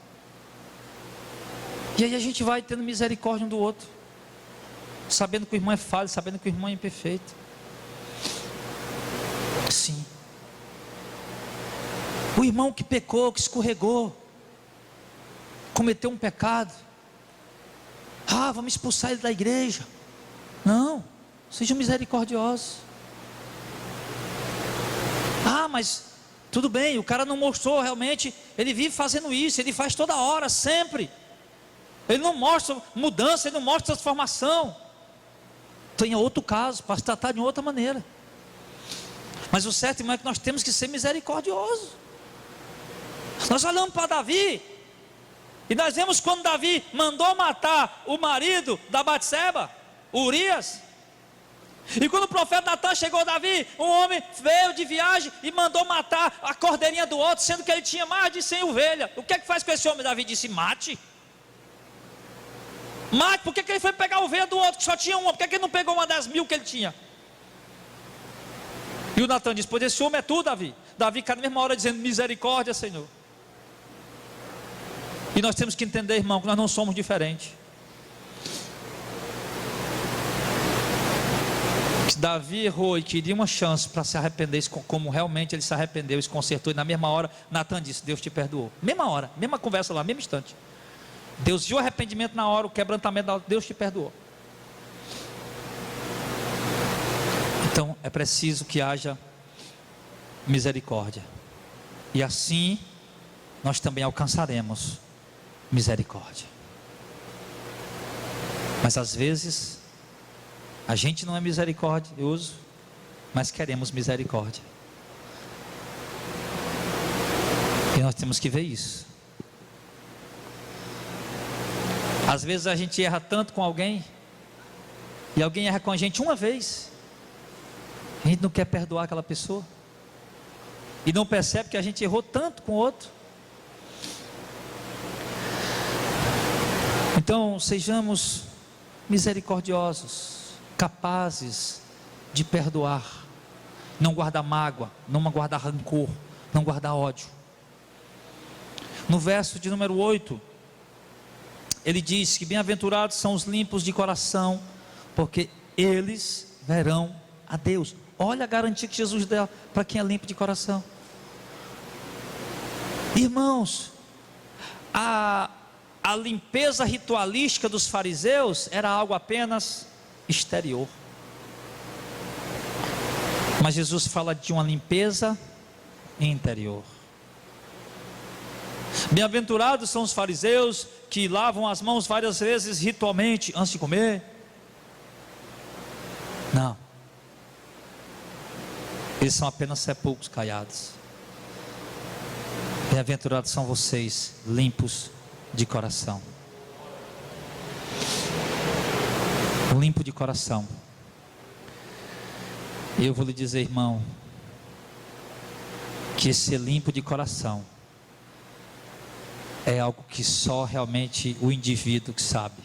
E aí a gente vai tendo misericórdia um do outro, sabendo que o irmão é falho, sabendo que o irmão é imperfeito. Sim. O irmão que pecou, que escorregou, cometeu um pecado, vamos expulsar ele da igreja. Não, sejam misericordiosos. Mas tudo bem, o cara não mostrou realmente, ele vive fazendo isso, ele faz toda hora, sempre. Ele não mostra mudança, ele não mostra transformação. tenha outro caso, para se tratar de outra maneira. Mas o certo, irmão, é que nós temos que ser misericordiosos. Nós olhamos para Davi, e nós vemos quando Davi mandou matar o marido da Batseba, Urias. E quando o profeta Natan chegou a Davi, um homem veio de viagem e mandou matar a cordeirinha do outro, sendo que ele tinha mais de 100 ovelhas. O que é que faz com esse homem? Davi disse: mate. Mate. Por que ele foi pegar a ovelha do outro que só tinha uma? Por que ele não pegou uma das 1000 que ele tinha? E o Natan disse: pois esse homem é tu, Davi. Davi cai na mesma hora dizendo: misericórdia, Senhor. E nós temos que entender, irmão, que nós não somos diferentes. Davi errou e queria uma chance para se arrepender, como realmente ele se arrependeu e se consertou, e na mesma hora Natan disse: Deus te perdoou. Mesma hora, mesma conversa lá, mesmo instante. Deus viu o arrependimento na hora, o quebrantamento da hora, Deus te perdoou. Então é preciso que haja misericórdia, e assim nós também alcançaremos misericórdia. Mas às vezes a gente não é misericordioso, mas queremos misericórdia. E nós temos que ver isso. Às vezes a gente erra tanto com alguém, e alguém erra com a gente uma vez, a gente não quer perdoar aquela pessoa, e não percebe que a gente errou tanto com o outro. Então sejamos misericordiosos, capazes de perdoar, não guardar mágoa, não guardar rancor, não guardar ódio. No verso de número 8, ele diz que bem-aventurados são os limpos de coração, porque eles verão a Deus. Olha a garantia que Jesus deu para quem é limpo de coração. Irmãos, a limpeza ritualística dos fariseus era algo apenas exterior, mas Jesus fala de uma limpeza interior. Bem-aventurados são os fariseus que lavam as mãos várias vezes ritualmente antes de comer. Não, eles são apenas sepulcros caiados. Bem-aventurados são vocês, limpos de coração. Limpo de coração. Eu vou lhe dizer, irmão, que ser limpo de coração é algo que só realmente o indivíduo que sabe,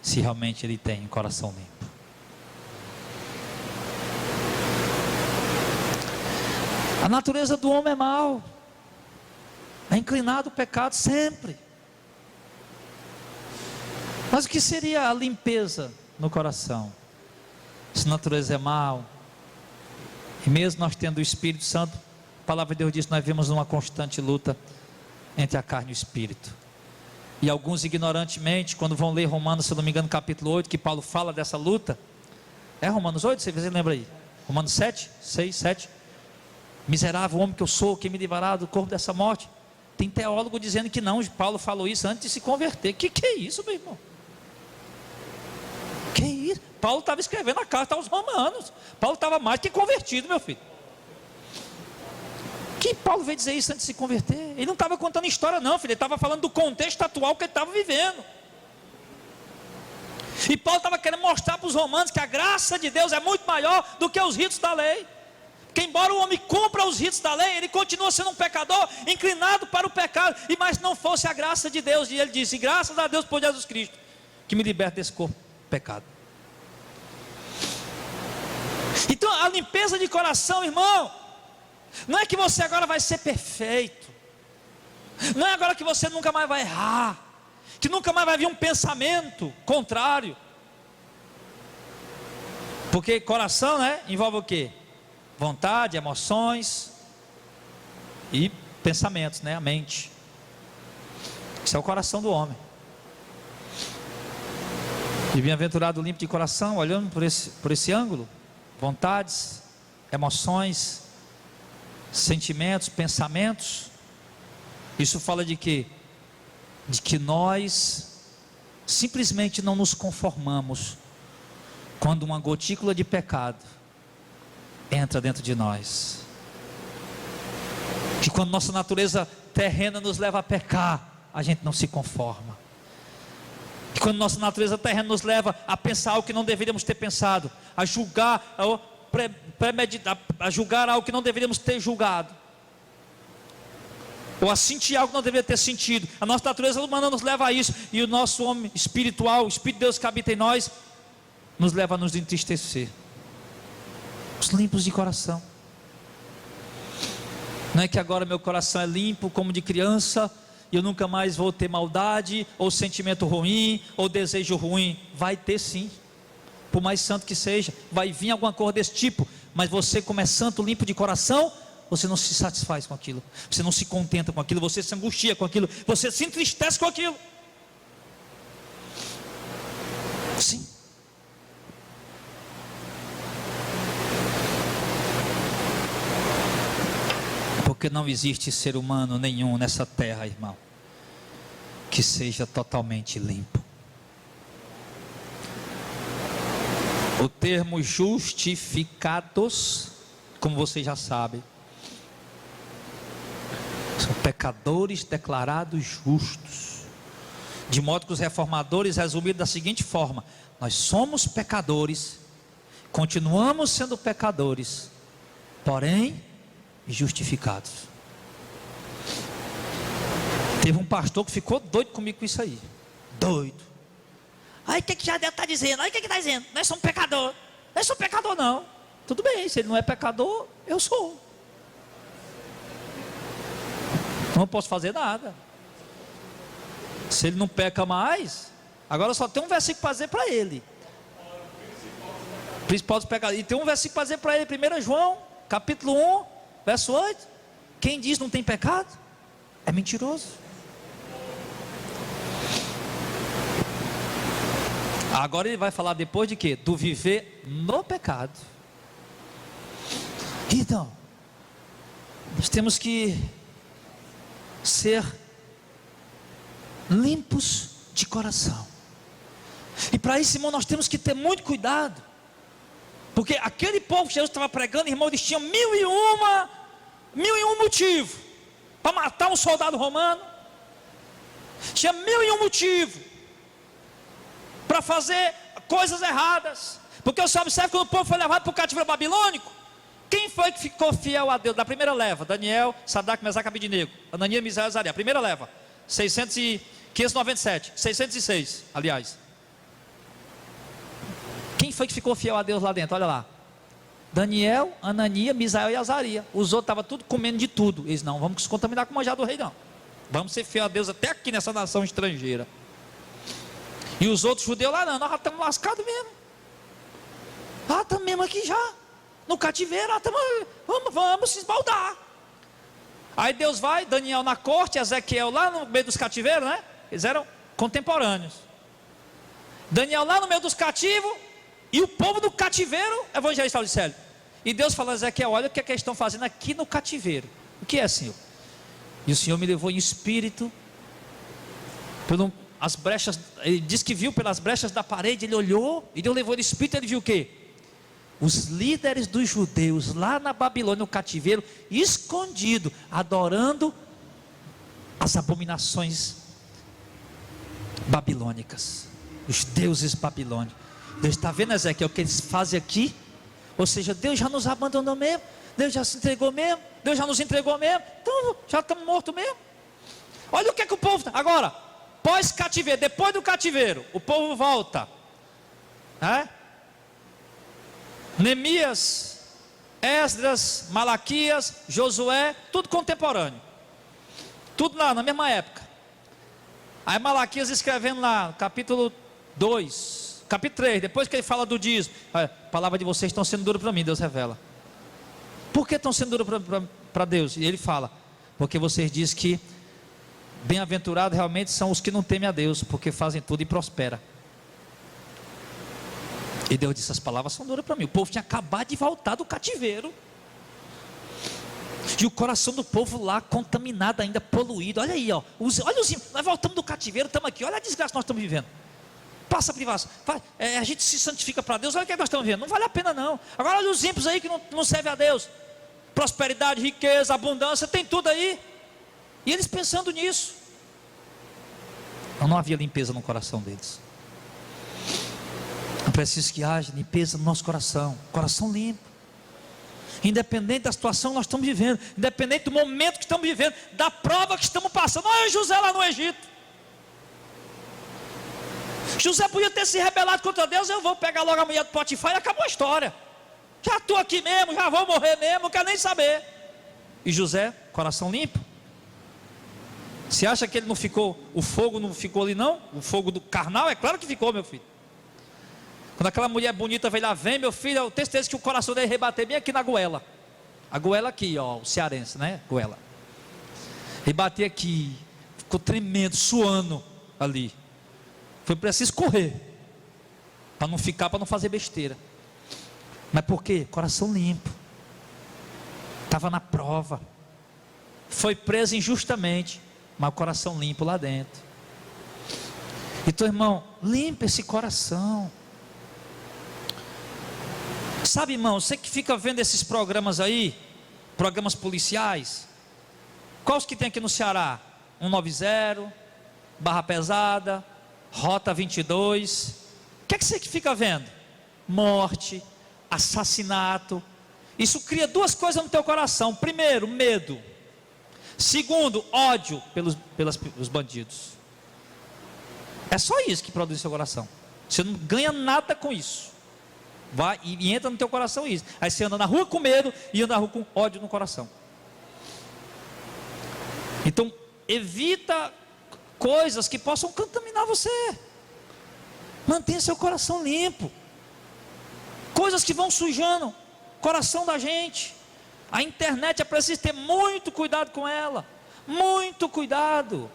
se realmente ele tem um coração limpo. A natureza do homem é mau, é inclinado ao pecado sempre. Mas o que seria a limpeza no coração? Se a natureza é mal, e mesmo nós tendo o Espírito Santo, a palavra de Deus diz que nós vivemos uma constante luta entre a carne e o Espírito. E alguns ignorantemente, quando vão ler Romanos, se não me engano, capítulo 8, que Paulo fala dessa luta. É Romanos 8? Você lembra aí? Romanos 7, 6, 7. Miserável homem que eu sou, quem me livrará do corpo dessa morte? Tem teólogo dizendo que não, Paulo falou isso antes de se converter. Que é isso, meu irmão? Que isso? Paulo estava escrevendo a carta aos romanos. Paulo estava mais que convertido, meu filho. Que Paulo veio dizer isso antes de se converter? Ele não estava contando história não, filho. Ele estava falando do contexto atual que ele estava vivendo. E Paulo estava querendo mostrar para os romanos que a graça de Deus é muito maior do que os ritos da lei. Que embora o homem cumpra os ritos da lei, ele continua sendo um pecador, inclinado para o pecado. E mas não fosse a graça de Deus, e ele disse: graças a Deus por Jesus Cristo, que me liberta desse corpo pecado. Então a limpeza de coração, irmão, não é que você agora vai ser perfeito, não é agora que você nunca mais vai errar, que nunca mais vai vir um pensamento contrário. Porque coração, né, envolve o quê? Vontade, emoções e pensamentos, né, a mente. Isso é o coração do homem. E bem-aventurado o limpo de coração, olhando por esse ângulo, vontades, emoções, sentimentos, pensamentos. Isso fala de quê? De que nós simplesmente não nos conformamos quando uma gotícula de pecado entra dentro de nós, que quando nossa natureza terrena nos leva a pecar, a gente não se conforma, que quando nossa natureza terrena nos leva a pensar algo que não deveríamos ter pensado, a julgar, premeditar, a julgar algo que não deveríamos ter julgado, ou a sentir algo que não deveria ter sentido, a nossa natureza humana nos leva a isso, e o nosso homem espiritual, o Espírito de Deus que habita em nós, nos leva a nos entristecer. Os limpos de coração, não é que agora meu coração é limpo como de criança, e eu nunca mais vou ter maldade, ou sentimento ruim, ou desejo ruim. Vai ter sim, por mais santo que seja, vai vir alguma coisa desse tipo, mas você, como é santo, limpo de coração, você não se satisfaz com aquilo, você não se contenta com aquilo, você se angustia com aquilo, você se entristece com aquilo. Sim. Porque não existe ser humano nenhum nessa terra, irmão, que seja totalmente limpo. O termo justificados, como vocês já sabem, são pecadores declarados justos, de modo que os reformadores resumiram da seguinte forma: nós somos pecadores, continuamos sendo pecadores, porém justificados. Teve um pastor que ficou doido comigo com isso aí, doido. Aí o que Jardel está dizendo? Aí o que está dizendo? Nós somos pecador. Nós somos pecador não. Tudo bem, se ele não é pecador, eu sou. Não posso fazer nada. Se ele não peca mais, agora só tem um versículo para dizer para ele. Principal dos pecadores. E tem um versículo para dizer para ele, 1 João, capítulo 1, verso 8. Quem diz não tem pecado, é mentiroso. Agora ele vai falar depois de quê? Do viver no pecado. Então, nós temos que ser limpos de coração. E para isso, irmão, nós temos que ter muito cuidado. Porque aquele povo que Jesus estava pregando, irmão, eles tinham mil e um motivo para matar um soldado romano. Tinha 1001 motivos para fazer coisas erradas. Porque você observa que quando o povo foi levado para o cativeiro babilônico, quem foi que ficou fiel a Deus? Da primeira leva: Daniel, Sadraque, Mesaque e Abednego, Ananias, Misael e Azaria. A primeira leva, 597, 606, aliás. Quem foi que ficou fiel a Deus lá dentro? Olha lá: Daniel, Ananias, Misael e Azaria. Os outros estavam tudo comendo de tudo. Eles: não vamos se contaminar com o manjar do rei, não. Vamos ser fiel a Deus até aqui nessa nação estrangeira. E os outros judeus lá: não, nós já estamos lascados mesmo. Ah, estamos mesmo aqui já, no cativeiro, vamos se esbaldar. Aí Deus vai, Daniel na corte, Ezequiel lá no meio dos cativeiros, né? Eles eram contemporâneos. Daniel lá no meio dos cativos, e o povo do cativeiro, evangelista Auricélio. E Deus falou a Ezequiel: olha o que é que eles estão fazendo aqui no cativeiro. O que é, Senhor? E o Senhor me levou em espírito, as brechas, ele disse que viu pelas brechas da parede, ele olhou, e Deus levou ele em espírito, ele viu o quê? Os líderes dos judeus lá na Babilônia, no cativeiro, escondido, adorando as abominações babilônicas, os deuses babilônicos. Deus está vendo, Ezequiel, o que eles fazem aqui? Ou seja, Deus já nos abandonou mesmo, Deus já se entregou mesmo, Deus já nos entregou mesmo, então já estamos mortos mesmo. Olha o que é que o povo, agora, pós-cativeiro, depois do cativeiro, o povo volta, né? Neemias, Esdras, Malaquias, Josué, tudo contemporâneo, tudo lá na mesma época. Aí Malaquias escrevendo lá, capítulo 2, capítulo 3, depois que ele fala do dízimo: a palavra de vocês estão sendo dura para mim, Deus revela. Por que estão sendo dura para Deus? E ele fala: porque vocês dizem que bem-aventurados realmente são os que não temem a Deus, porque fazem tudo e prosperam. E Deus disse: as palavras são duras para mim. O povo tinha acabado de voltar do cativeiro, e o coração do povo lá contaminado ainda, poluído. Olha aí, ó, olha nós voltamos do cativeiro, estamos aqui, olha a desgraça que nós estamos vivendo. Passa a privação. A gente se santifica para Deus. Olha o que nós estamos vendo. Não vale a pena não. Agora olha os ímpios aí que não servem a Deus. Prosperidade, riqueza, abundância, tem tudo aí. E eles pensando nisso. Não havia limpeza no coração deles. É preciso que haja limpeza no nosso coração. Coração limpo. Independente da situação que nós estamos vivendo. Independente do momento que estamos vivendo. Da prova que estamos passando. Olha José lá no Egito. José podia ter se rebelado contra Deus. Eu vou pegar logo a mulher do Potifar e acabou a história. Já estou aqui mesmo, já vou morrer mesmo, não quero nem saber. E José, coração limpo. Você acha que ele não ficou, o fogo não ficou ali não? O fogo do carnal, é claro que ficou, meu filho. Quando aquela mulher bonita veio lá, vem meu filho, o texto diz que o coração dele rebateu bem aqui na goela. A goela aqui, ó, o cearense, né? Goela. Rebateu aqui, ficou tremendo, suando ali. Foi preciso correr, para não ficar, para não fazer besteira. Mas por quê? Coração limpo. Estava na prova. Foi preso injustamente, mas o coração limpo lá dentro. Então, irmão, limpa esse coração. Sabe, irmão, você que fica vendo esses programas aí, programas policiais, quais que tem aqui no Ceará? 190, Barra Pesada, Rota 22. O que é que você que fica vendo? Morte, assassinato. Isso cria duas coisas no teu coração. Primeiro, medo. Segundo, ódio pelos bandidos. É só isso que produz seu coração. Você não ganha nada com isso. Vai e entra no teu coração isso. Aí você anda na rua com medo e anda na rua com ódio no coração. Então, evita coisas que possam contaminar você. Mantenha seu coração limpo. Coisas que vão sujando o coração da gente. A internet é preciso ter muito cuidado com ela. Muito cuidado.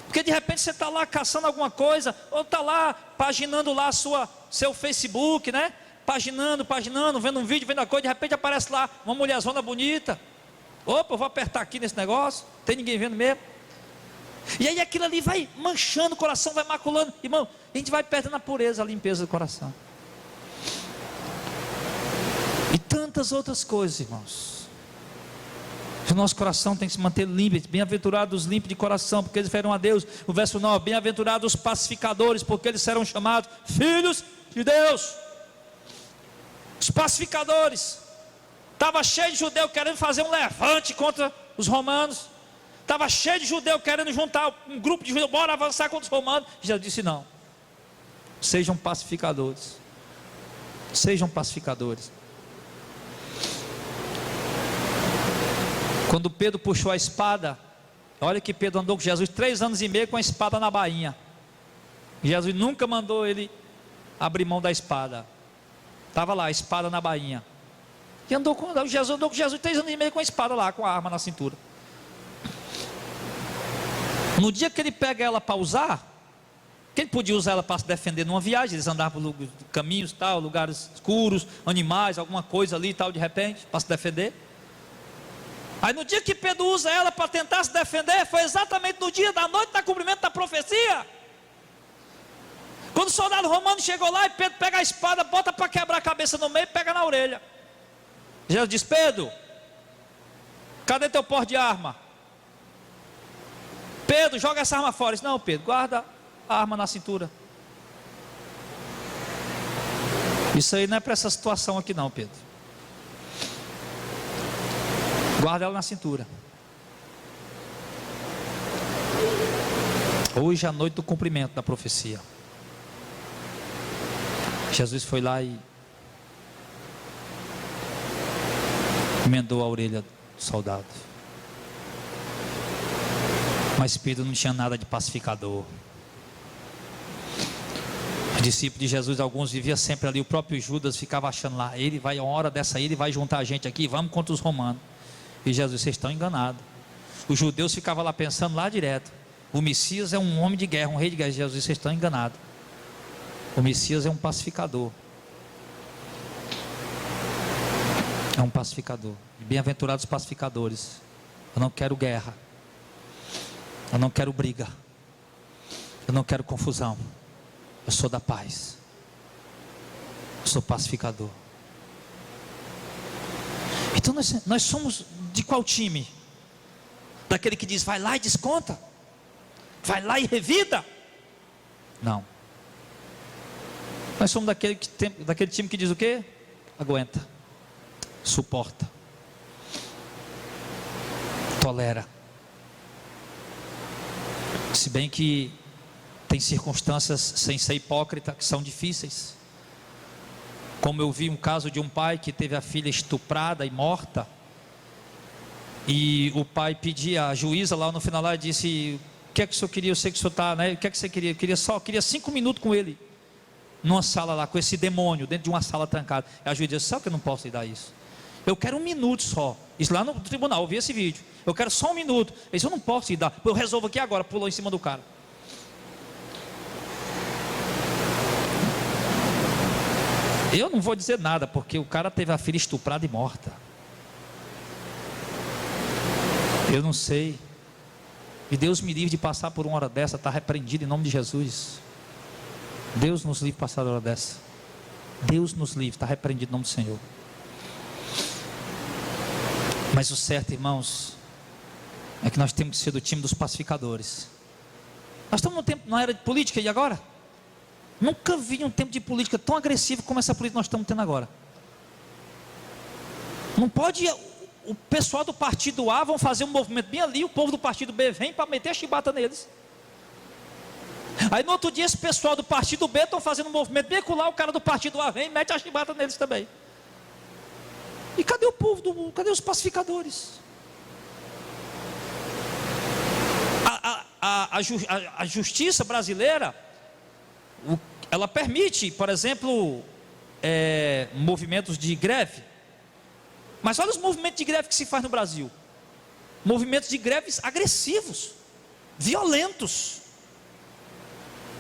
Porque de repente você está lá caçando alguma coisa, ou está lá paginando lá seu Facebook, né? Paginando, vendo um vídeo, vendo a coisa, de repente aparece lá uma mulherzona bonita. Opa, eu vou apertar aqui nesse negócio, não tem ninguém vendo mesmo. E aí aquilo ali vai manchando o coração, vai maculando. Irmão, a gente vai perdendo a pureza, a limpeza do coração. E tantas outras coisas, irmãos. O nosso coração tem que se manter limpo. Bem-aventurados os limpos de coração, porque eles verão a Deus. O verso 9, bem-aventurados os pacificadores, porque eles serão chamados filhos de Deus. Os pacificadores. Estava cheio de judeu querendo fazer um levante contra os romanos. Estava cheio de judeu querendo juntar um grupo de judeus, bora avançar contra os romanos. Jesus disse não. Sejam pacificadores. Sejam pacificadores. Quando Pedro puxou a espada, olha que Pedro andou com Jesus 3 anos e meio com a espada na bainha. Jesus nunca mandou ele abrir mão da espada. Estava lá, a espada na bainha. E Jesus andou com Jesus 3 anos e meio com a espada lá, com a arma na cintura. No dia que ele pega ela para usar, que ele podia usar ela para se defender numa viagem, eles andavam por caminhos, tal, lugares escuros, animais, alguma coisa ali e tal, de repente, para se defender. Aí no dia que Pedro usa ela para tentar se defender, foi exatamente no dia da noite da cumprimento da profecia. Quando o soldado romano chegou lá e Pedro pega a espada, bota para quebrar a cabeça no meio e pega na orelha. Jesus diz: Pedro, cadê teu porte de arma? Pedro, joga essa arma fora. Ele disse: não, Pedro, guarda a arma na cintura. Isso aí não é para essa situação aqui não, Pedro. Guarda ela na cintura. Hoje é a noite do cumprimento da profecia. Jesus foi lá e emendou a orelha do soldado. Mas Pedro não tinha nada de pacificador. Os discípulos de Jesus, alguns viviam sempre ali. O próprio Judas ficava achando lá: ele vai, uma hora dessa aí, ele vai juntar a gente aqui, vamos contra os romanos. E Jesus: vocês estão enganados. Os judeus ficavam lá pensando lá direto: o Messias é um homem de guerra, um rei de guerra. Jesus: vocês estão enganados. O Messias é um pacificador. É um pacificador. Bem-aventurados os pacificadores. Eu não quero guerra. Eu não quero briga. Eu não quero confusão. Eu sou da paz. Eu sou pacificador. Então nós somos de qual time? Daquele que diz, vai lá e desconta? Vai lá e revida? Não. Nós somos daquele time que diz o quê? Aguenta, suporta, tolera. Se bem que tem circunstâncias, sem ser hipócrita, que são difíceis. Como eu vi um caso de um pai que teve a filha estuprada e morta, e o pai pedia, a juíza lá no final lá disse, o que é que o senhor queria? Eu sei que o senhor está, né? O que é que você queria? Eu queria 5 minutos com ele, numa sala lá, com esse demônio, dentro de uma sala trancada. E a juíza disse, sabe que eu não posso lhe dar isso? Eu quero 1 minuto só. Isso lá no tribunal, eu vi esse vídeo. Eu quero só 1 minuto. Ele disse, eu não posso lhe dar, eu resolvo aqui agora. Pulou em cima do cara. Eu não vou dizer nada, porque o cara teve a filha estuprada e morta. Eu não sei. E Deus me livre de passar por uma hora dessa. Está repreendido em nome de Jesus. Deus nos livre de passar por uma hora dessa. Deus nos livre, está repreendido em nome do Senhor. Mas o certo, irmãos, é que nós temos que ser do time dos pacificadores. Nós estamos na era de política, e agora? Nunca vi um tempo de política tão agressivo como essa política que nós estamos tendo agora. Não pode, o pessoal do partido A vão fazer um movimento bem ali, o povo do partido B vem para meter a chibata neles. Aí no outro dia esse pessoal do partido B estão fazendo um movimento bem acolá, o cara do partido A vem e mete a chibata neles também. E cadê o povo, cadê os pacificadores? A justiça brasileira, ela permite, por exemplo, movimentos de greve. Mas olha os movimentos de greve que se faz no Brasil. Movimentos de greves agressivos, violentos.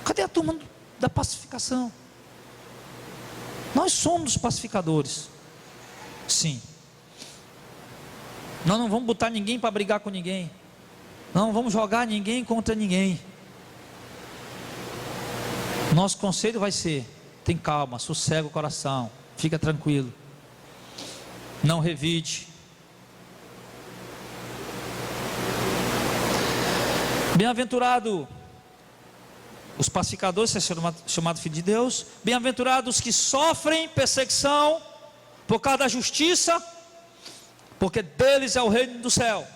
Cadê a turma da pacificação? Nós somos os pacificadores. Sim. Nós não vamos botar ninguém para brigar com ninguém. Não vamos jogar ninguém contra ninguém. Nosso conselho vai ser: tem calma, sossega o coração, fica tranquilo, não revide. Bem-aventurado os pacificadores, ser chamado filho de Deus. Bem-aventurados os que sofrem perseguição por causa da justiça, porque deles é o reino do céu.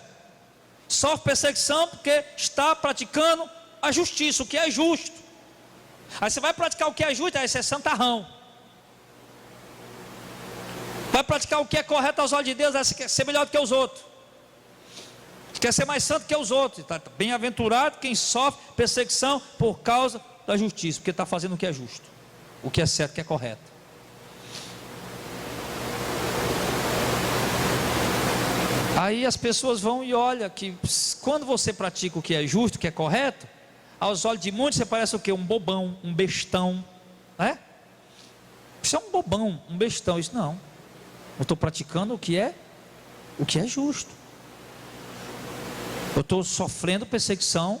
Sofre perseguição porque está praticando a justiça, o que é justo. Aí você vai praticar o que é justo, aí você é santarrão. Vai praticar o que é correto aos olhos de Deus, aí você quer ser melhor do que os outros. Quer ser mais santo que os outros. Tá bem-aventurado quem sofre perseguição por causa da justiça, porque está fazendo o que é justo, o que é certo, o que é correto. Aí as pessoas vão e olham que quando você pratica o que é justo, o que é correto, aos olhos de muitos você parece o quê? Um bobão, um bestão, né? Isso é um bobão, um bestão. Isso não. Eu estou praticando o que é justo. Eu estou sofrendo perseguição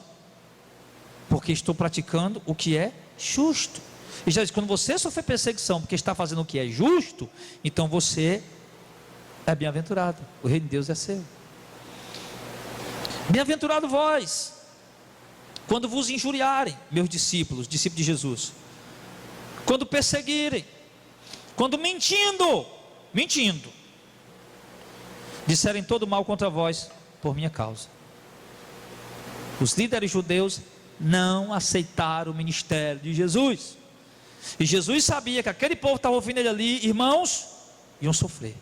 porque estou praticando o que é justo. E já diz, quando você sofre perseguição porque está fazendo o que é justo, então você é bem-aventurado, o reino de Deus é seu. Bem-aventurado vós, quando vos injuriarem, meus discípulos de Jesus, quando perseguirem, quando mentindo, disserem todo mal contra vós, por minha causa. Os líderes judeus não aceitaram o ministério de Jesus, e Jesus sabia que aquele povo que estava ouvindo ele ali, irmãos, iam sofrer.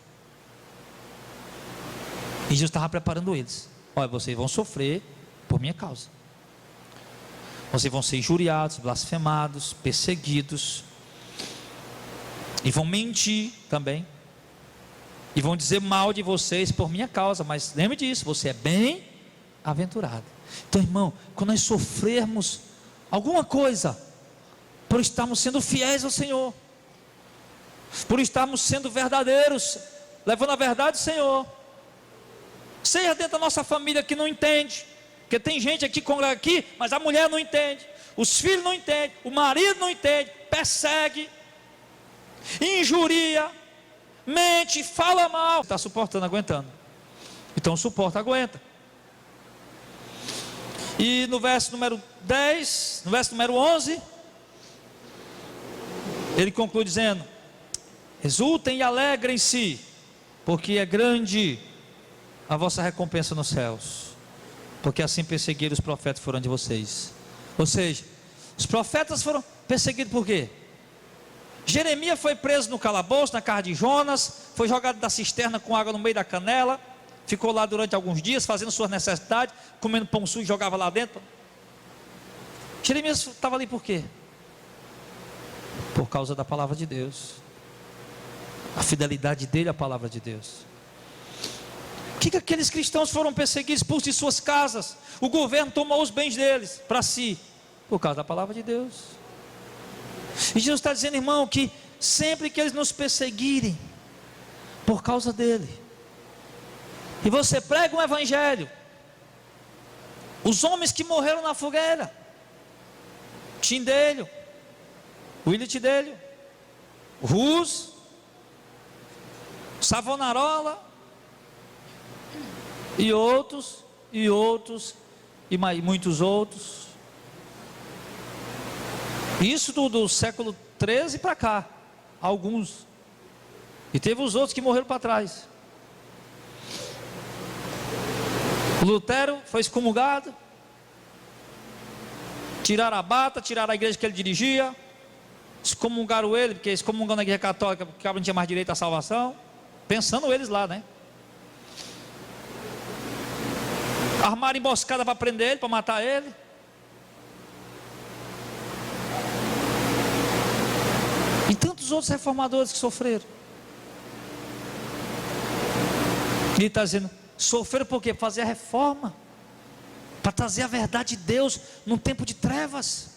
E Jesus estava preparando eles. Olha, vocês vão sofrer por minha causa. Vocês vão ser injuriados, blasfemados, perseguidos. E vão mentir também. E vão dizer mal de vocês por minha causa. Mas lembre disso, você é bem-aventurado. Então, irmão, quando nós sofrermos alguma coisa, por estarmos sendo fiéis ao Senhor, por estarmos sendo verdadeiros, levando a verdade do Senhor, seja dentro da nossa família que não entende, Porque tem gente aqui, congrega aqui, mas a mulher não entende, os filhos não entendem, o marido não entende, persegue, injuria, mente, fala mal. Está suportando, aguentando. Então suporta, aguenta. E no verso número 10, no verso número 11, ele conclui dizendo: exultem e alegrem-se, porque é grande a vossa recompensa nos céus, porque assim perseguiram os profetas que foram de vocês. Ou seja, os profetas foram perseguidos por quê? Jeremias foi preso no calabouço, na casa de Jonas, foi jogado da cisterna com água no meio da canela, ficou lá durante alguns dias fazendo suas necessidades, comendo pão sujo, jogava lá dentro. Jeremias estava ali por quê? Por causa da palavra de Deus, a fidelidade dele à palavra de Deus. Por que aqueles cristãos foram perseguidos, expulsos de suas casas? O governo tomou os bens deles para si, por causa da palavra de Deus. E Jesus está dizendo, irmão, que sempre que eles nos perseguirem, por causa dele, e você prega um evangelho, os homens que morreram na fogueira, Tindelho, William Tindelho, Rus, Savonarola, e outros, e muitos outros. Isso do século 13 para cá, alguns. E teve os outros que morreram para trás. Lutero foi excomungado, tiraram a bata, tiraram a igreja que ele dirigia, excomungaram ele, porque excomungando a igreja católica, porque não tinha mais direito à salvação, pensando eles lá, né? Armaram emboscada para prender ele, para matar ele. E tantos outros reformadores que sofreram. Ele está dizendo, sofreram por quê? Para fazer a reforma, para trazer a verdade de Deus num tempo de trevas.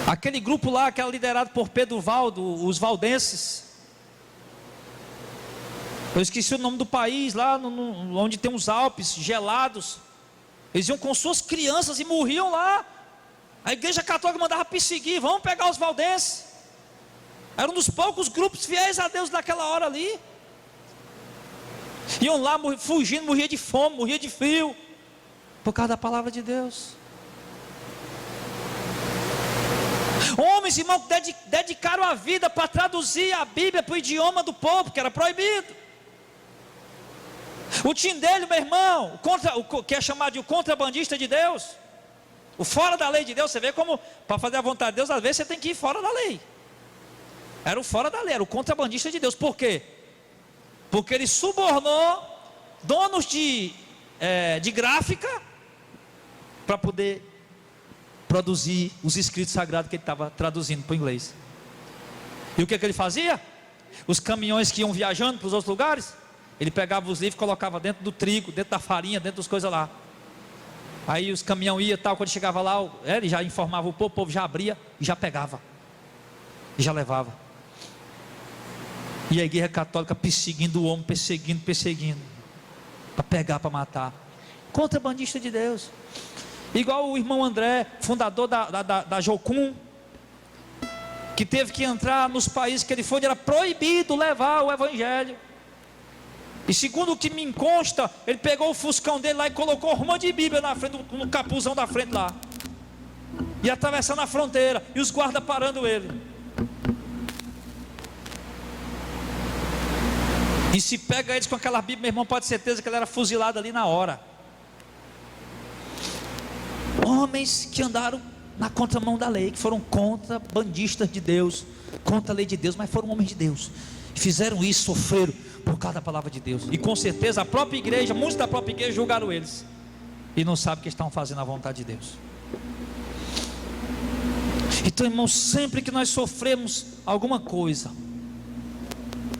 Aquele grupo lá que era liderado por Pedro Valdo, os valdenses, eu esqueci o nome do país, lá onde tem os Alpes gelados, eles iam com suas crianças e morriam lá. A igreja católica mandava perseguir, vamos pegar os valdenses. Era um dos poucos grupos fiéis a Deus naquela hora ali. Iam lá fugindo, morria de fome, morria de frio, por causa da palavra de Deus. Homens, irmãos, dedicaram a vida para traduzir a Bíblia para o idioma do povo, que era proibido. O Tindelho, meu irmão, que é chamado de o contrabandista de Deus, o fora da lei de Deus. Você vê como, para fazer a vontade de Deus, às vezes você tem que ir fora da lei. Era o fora da lei, era o contrabandista de Deus. Por quê? Porque ele subornou donos de gráfica para poder produzir os escritos sagrados que ele estava traduzindo para o inglês. E o que ele fazia? Os caminhões que iam viajando para os outros lugares, ele pegava os livros e colocava dentro do trigo, dentro da farinha, dentro das coisas lá. Aí os caminhões iam e tal, quando chegava lá, ele já informava o povo já abria e já pegava. E já levava. E a igreja católica perseguindo o homem, perseguindo. Para pegar, para matar. Contrabandista de Deus. Igual o irmão André, fundador da Jocum, que teve que entrar nos países que ele foi, era proibido levar o evangelho. E segundo o que me consta, ele pegou o fuscão dele lá e colocou uma de Bíblia na frente, no capuzão da frente lá. E atravessando a fronteira, e os guardas parando ele. E se pega eles com aquela Bíblia, meu irmão, pode ter certeza que ele era fuzilado ali na hora. Homens que andaram na contramão da lei, que foram contrabandistas de Deus, contra a lei de Deus, mas foram homens de Deus. Fizeram isso, sofreram por causa da palavra de Deus. E com certeza a própria igreja, muitos da própria igreja julgaram eles. E não sabem que estão fazendo a vontade de Deus. Então, irmãos, sempre que nós sofremos alguma coisa,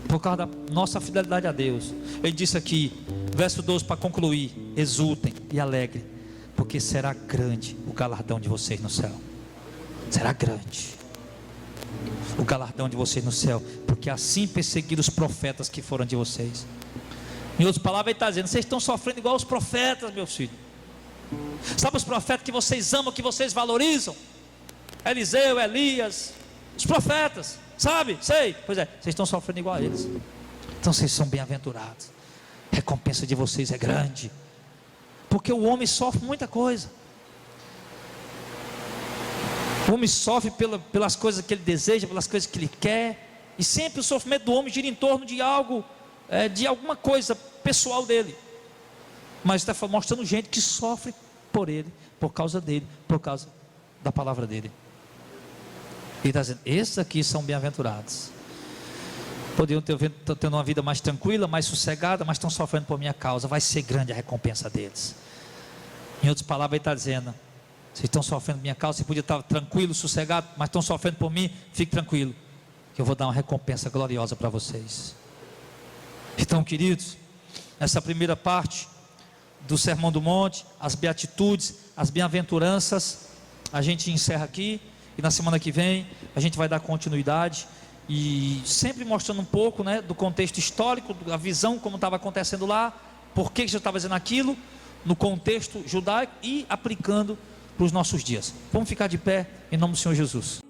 por causa da nossa fidelidade a Deus, ele disse aqui, verso 12 para concluir: exultem e alegrem, porque será grande o galardão de vocês no céu. Será grande o galardão de vocês no céu, porque assim perseguiram os profetas que foram de vocês. Em outras palavras, ele está dizendo: vocês estão sofrendo igual os profetas, meus filhos. Sabe os profetas que vocês amam, que vocês valorizam? Eliseu, Elias, os profetas, sabe? Sei. Pois é, vocês estão sofrendo igual a eles. Então vocês são bem-aventurados. A recompensa de vocês é grande. Porque o homem sofre muita coisa. O homem sofre pelas coisas que ele deseja, pelas coisas que ele quer. E sempre o sofrimento do homem gira em torno de algo, de alguma coisa pessoal dele. Mas está mostrando gente que sofre por ele, por causa dele, por causa da palavra dele. Ele está dizendo: esses aqui são bem-aventurados. Poderiam ter tendo uma vida mais tranquila, mais sossegada, mas estão sofrendo por minha causa. Vai ser grande a recompensa deles. Em outras palavras, ele está dizendo: vocês estão sofrendo por minha causa, você podia estar tranquilo, sossegado, mas estão sofrendo por mim. Fique tranquilo, que eu vou dar uma recompensa gloriosa para vocês. Então, queridos, essa primeira parte do Sermão do Monte, as beatitudes, as bem-aventuranças, a gente encerra aqui. E na semana que vem a gente vai dar continuidade, e sempre mostrando um pouco, né, do contexto histórico, da visão como estava acontecendo lá, por que Jesus estava dizendo aquilo, no contexto judaico, e aplicando para os nossos dias. Vamos ficar de pé em nome do Senhor Jesus.